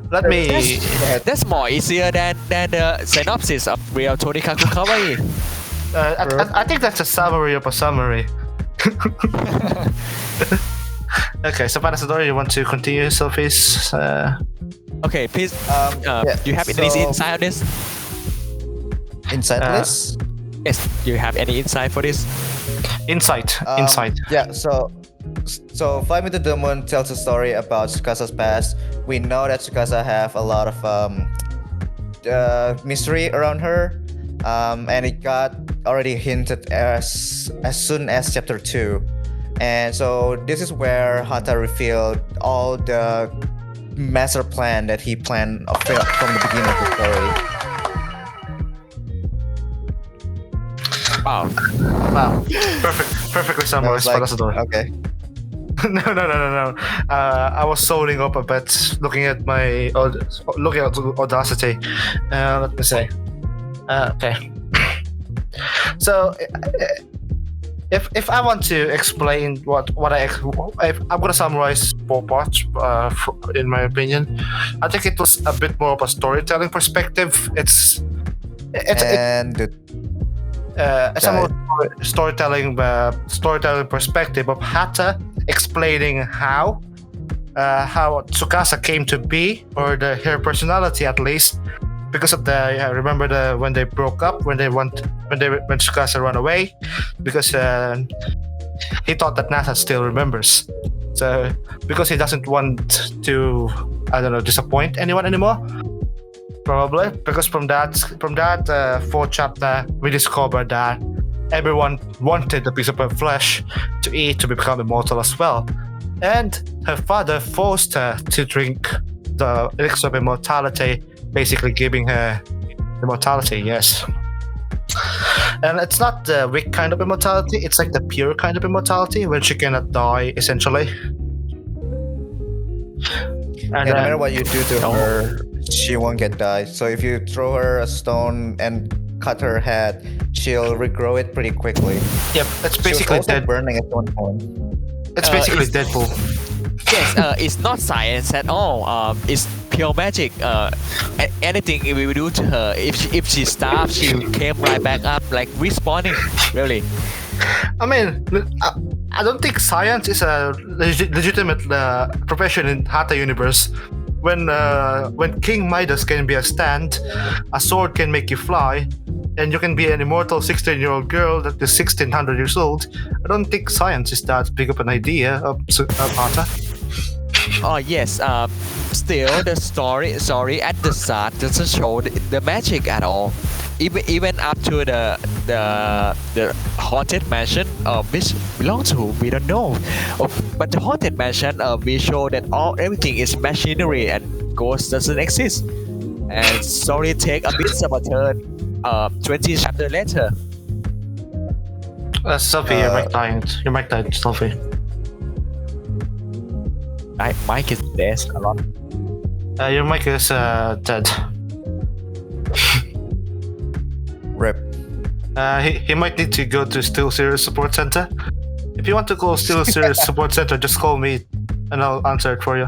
That's more easier than the synopsis of real Tonikawa Kawaii. I think that's a summary of a summary. Okay, so Fanazador, you want to continue Selfie's? Okay, please. Yeah, Do you have any so- insight on this? Inside Uh, list. Yes. Do you have any insight for this? Insight. Um, Insight. Yeah, so Five Minute the Moon tells a story about Tsukasa's past. We know that Tsukasa have a lot of mystery around her, and it got already hinted as soon as chapter 2. And so this is where Hata revealed all the master plan that he planned from the beginning of the story. Wow. Wow. Perfectly I summarized, was like, Fanazador. okay. No. I was zoning up a bit, looking at Audacity. Let me see. Okay. So, if I want to explain I'm gonna summarize 4 parts. In my opinion, I think it was a bit more of a storytelling perspective. It's And a more storytelling perspective of Hata explaining how Tsukasa came to be, or her personality at least, because of remember when they broke up, when Tsukasa ran away, because he thought that Nasa still remembers. So because he doesn't want to, I don't know, disappoint anyone anymore. Probably because from that 4th chapter we discovered that everyone wanted a piece of her flesh to eat to become immortal as well, and her father forced her to drink the elixir of immortality, basically giving her immortality. Yes, and it's not the weak kind of immortality; it's like the pure kind of immortality when she cannot die, essentially. And no matter what you do to her, she won't get die. So if you throw her a stone and cut her head, she'll regrow it pretty quickly. Yep, it's She was basically also dead. burning at one point. It's basically it's- Deadpool. Yes. It's not science at all. It's pure magic. Anything we will do to her, if she starves, she will came right back up, like respawning. Really. I mean, I don't think science is a legitimate profession in Hata universe. When King Midas can be a stand, a sword can make you fly, and you can be an immortal 16-year-old girl that is 1600 years old, I don't think science is that big of an idea of Hata. Oh yes. Still, the story at the start doesn't show the magic at all. Even up to the haunted mansion, which belongs to we don't know. But the haunted mansion, we show that everything is machinery and ghost doesn't exist. And story take a bit of a turn. 20 chapter later. Sophie, your mic died, Sophie. Mike is dead a lot. Your mic is dead. Rip. He might need to go to Steel Series Support Center. If you want to call Steel Series Support Center, just call me and I'll answer it for you.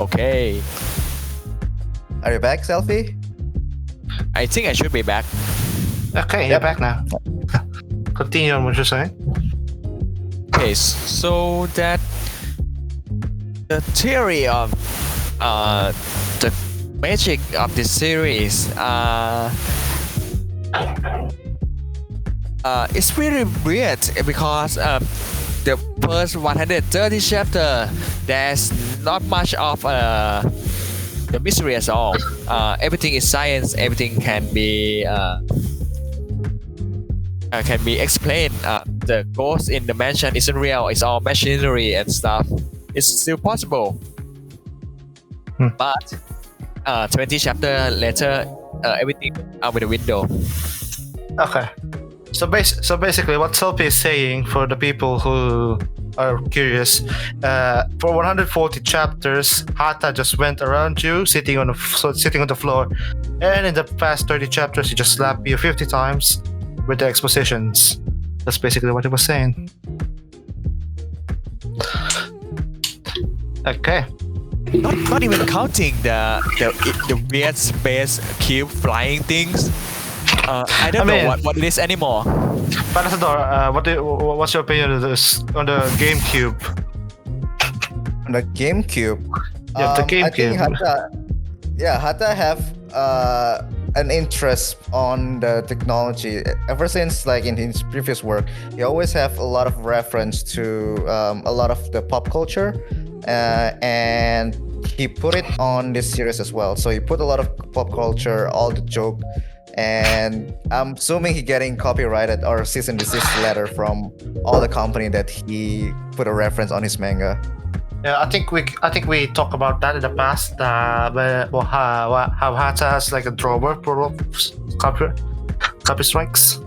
Okay. Are you back, Selfie? I think I should be back. Okay, you're Yep. back now. Continue on what you're saying. Okay, so that the theory of the magic of this series it's really weird because the first 130 chapter there's not much of the mystery at all. Everything is science. Everything can be explained. The ghost in the mansion isn't real. It's all machinery and stuff. It's still possible. But 20 chapter later, everything out with the window. Okay. So basically, what Selfie is saying for the people who are curious, for 140 chapters, Hata just went around you, sitting on the floor, and in the past 30 chapters, he just slapped you 50 times with the expositions. That's basically what he was saying. Okay. Not even counting the weird space cube flying things. I don't know what it is anymore. Fanazador, what's your opinion on this on the GameCube? the GameCube. Yeah, the I think GameCube. Hata have an interest on the technology ever since, like in his previous work. He always have a lot of reference to a lot of the pop culture, and he put it on this series as well. So he put a lot of pop culture, all the joke, and I'm assuming he getting copyrighted or cease and desist letter from all the company that he put a reference on his manga. Yeah, I think we talked about that in the past. How Hata has like a drawer full of copy strikes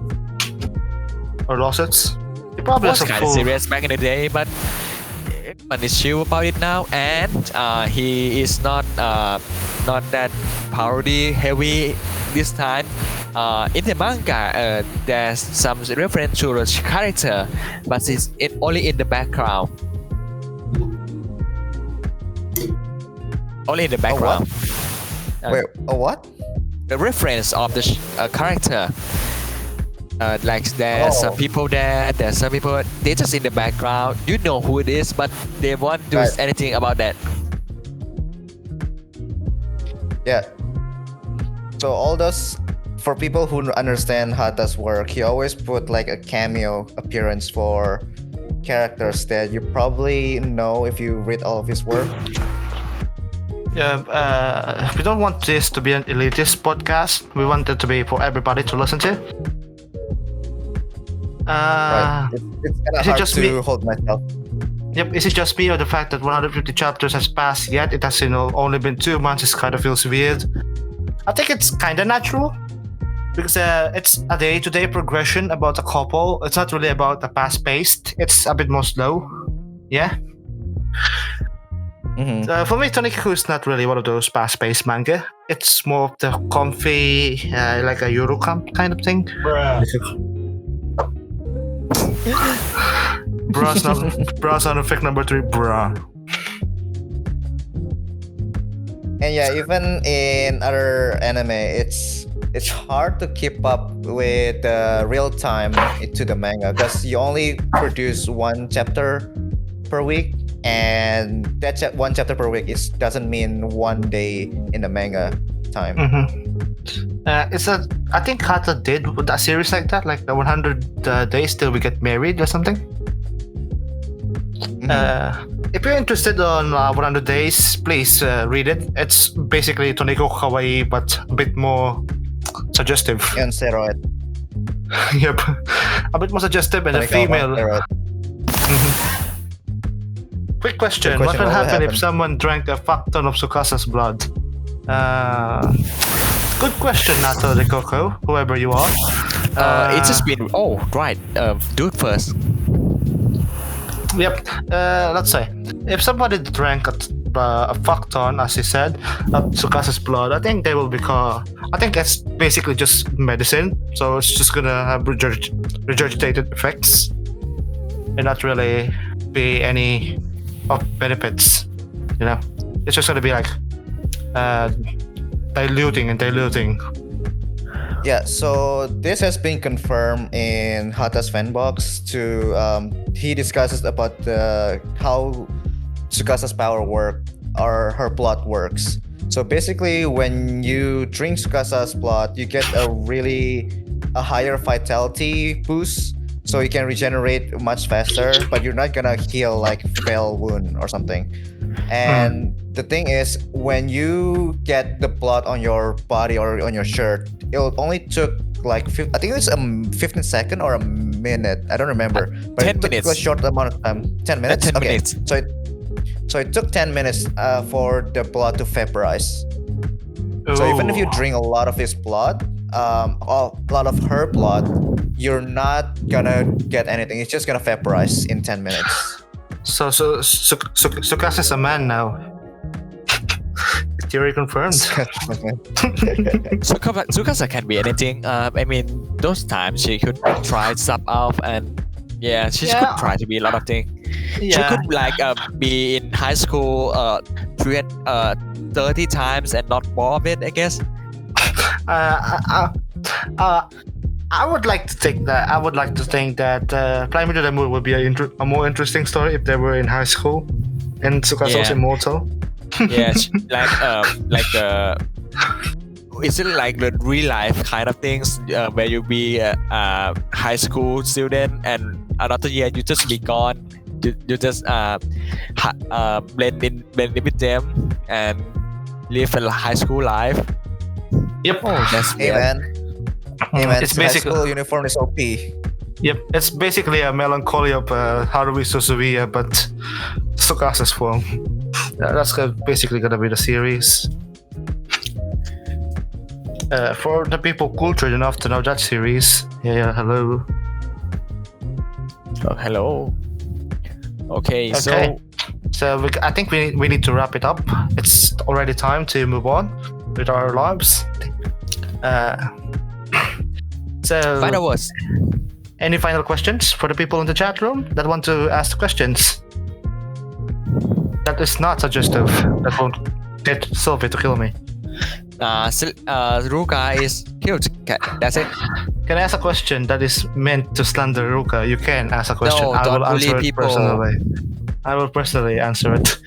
or lawsuits. He probably Was has a kind of full. serious back in the day, but everyone is chill about it now, and he is not that parody heavy this time. In the manga, there's some reference to the character, but it's only in the background. Only in the background. Wait, a what? The reference of the character. Like there's some people there's some people, they're just in the background. You know who it is, but they won't do Right. anything about that. Yeah. So all those, for people who understand Hata's work, he always put like a cameo appearance for characters that you probably know if you read all of his work. Yeah, we don't want this to be an elitist podcast. We want it to be for everybody to listen to. Right. It's kind of is it hard just to me? hold myself. Yep. Is it just me or the fact that 150 chapters has passed yet? It has only been 2 months. It kind of feels weird. I think it's kind of natural because it's a day-to-day progression about a couple. It's not really about the fast-paced. It's a bit more slow. Yeah. Mhm. For me, Tonikawa is not really one of those fast-paced manga. It's more of the comfy, like a Eurocamp kind of thing. Bruh sound effect number 3, bruh. And yeah, even in other anime, it's hard to keep up with the real time to the manga because you only produce one chapter per week, and that one chapter per week doesn't mean one day in the manga time. I think Hata did with a series like that, like the 100 days till we get married or something. If you're interested on 100 days, please read it. It's basically Toniko Kawaii, but a bit more suggestive. On steroid. Yep, a bit more suggestive and a Tonikawa on female. steroid. Quick question: Good what question, will happen if happen? someone drank a fuck ton of Tsukasa's blood? Good question, Nato de Coco, whoever you are. It's just been. Oh, right. Do it first. Yep. Let's say if somebody drank a fuck ton, as he said, of Tsukasa's blood, I think they will become. I think that's basically just medicine, so it's just gonna have regurgitated effects, and not really be any of benefits. You know, it's just gonna be like diluting and diluting. Yeah, so this has been confirmed in Hata's fanbox. He discusses about how Tsukasa's power work or her blood works. So basically, when you drink Tsukasa's blood, you get a higher vitality boost, so you can regenerate much faster. But you're not gonna heal like fail wound or something. And the thing is, when you get the blood on your body or on your shirt, it only took like I think it's a 15 second or a minute. I don't remember. But 10 it took minutes. a short amount of time. 10 minutes. 10 okay. minutes. So it took 10 minutes for the blood to vaporize. So even if you drink a lot of his blood, a lot of her blood, you're not gonna get anything. It's just gonna vaporize in 10 minutes. So Tsukasa's a man now. Theory confirmed. Tsukasa can be anything. I mean, those times she could try stuff out, and she could try to be a lot of things. She could like be in high school, treat 30 times and not more of it, I guess. I would like to think that. I would like to think that Fly Me to the Moon would be a more interesting story if they were in high school. and Tsukasa's Yeah. immortal. Yeah, is it like the real life kind of things where you be a high school student and another year you just be gone, you just blend in with them and live a high school life. Yep. Oh, that's Hey weird. man. Hey man, It's high basically school uniform is OP. Yep, it's basically a melancholy of Haruhi Suzumiya, but Tsukasa's form. That's basically gonna be the series. For the people cultured enough to know that series, hello. Oh, hello. Okay, Okay. So I think we need to wrap it up. It's already time to move on with our lives. So final words. any final questions for the people in the chat room that want to ask questions? That is not suggestive. That won't get Selfie to kill me. Ruka is cute. That's it. Can I ask a question that is meant to slander Ruka? You can ask a question. No, I will don't bully answer it people. personally. I will personally answer it.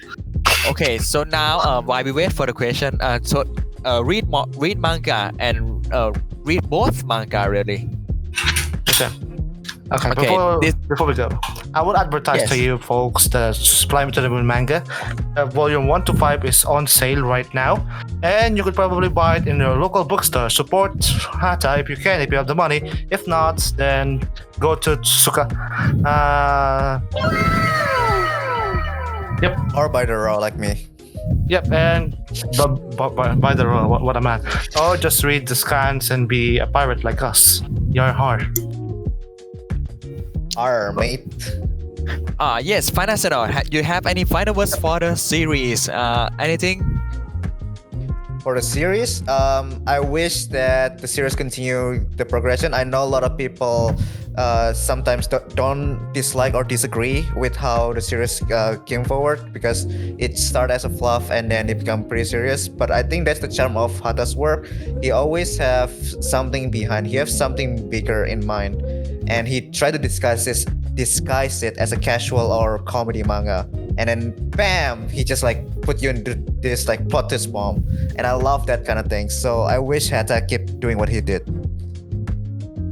Okay, so now while we wait for the question, read manga and read both manga really. Okay. Okay. Okay, Before we go, I will advertise Yes. to you folks the Supply Me to the Moon manga. Volume 1 to 5 is on sale right now, and you could probably buy it in your local bookstore. Support Hata if you can, if you have the money. If not, then go to Tsuka. Yep. Or by the raw like me. Yep, and by the roll, what I'm at. Or just read the scans and be a pirate like us. You're hard. Mate. Yes, Fanazador, you have any final words for the series? Anything? For the series, I wish that the series continue the progression. I know a lot of people sometimes don't dislike or disagree with how the series came forward because it started as a fluff and then it become pretty serious. But I think that's the charm of Hata's work. He always have something behind. He has something bigger in mind, and he tried to disguise it as a casual or comedy manga, and then bam, he just like put you into this like plot twist bomb, and I love that kind of thing. So I wish Hata kept doing what he did.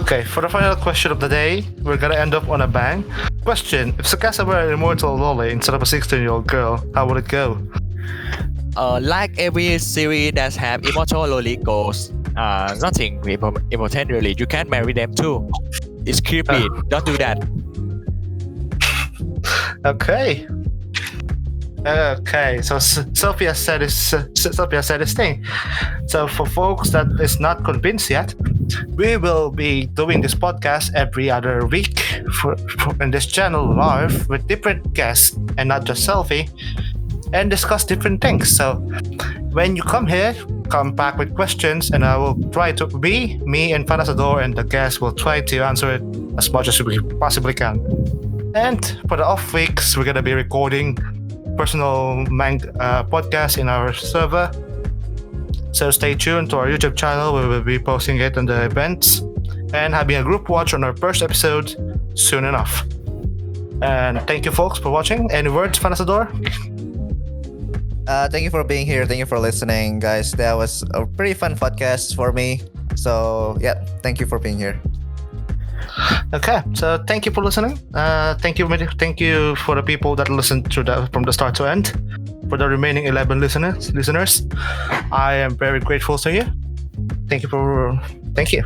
Okay, for the final question of the day, we're gonna end up on a bang. Question: if Tsukasa were an immortal lolly instead of a 16-year-old girl, how would it go? Like every series that have immortal loli goes, nothing important really. You can marry them too. It's creepy. Don't do that. Okay. Okay, so Sophia said his thing. So for folks that is not convinced yet, we will be doing this podcast every other week in this channel live with different guests and not just Selfie, and discuss different things. So when you come here, come back with questions, and I will try to me and Fanazador and the guests will try to answer it as much as we possibly can. And for the off weeks, we're gonna be recording personal podcast in our server. So stay tuned to our YouTube channel. We will be posting it on the events and having a group watch on our first episode soon enough. And thank you folks for watching. Any words, Fanazador? Thank you for being here. Thank you for listening, guys. That was a pretty fun podcast for me. So yeah, thank you for being here. Okay, so thank you for listening. Thank you for the people that listened from the start to end. For the remaining 11 listeners, I am very grateful to you. Thank you.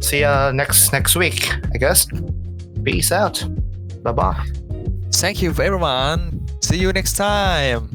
See ya next week, I guess. Peace out. Bye bye. Thank you everyone. See you next time.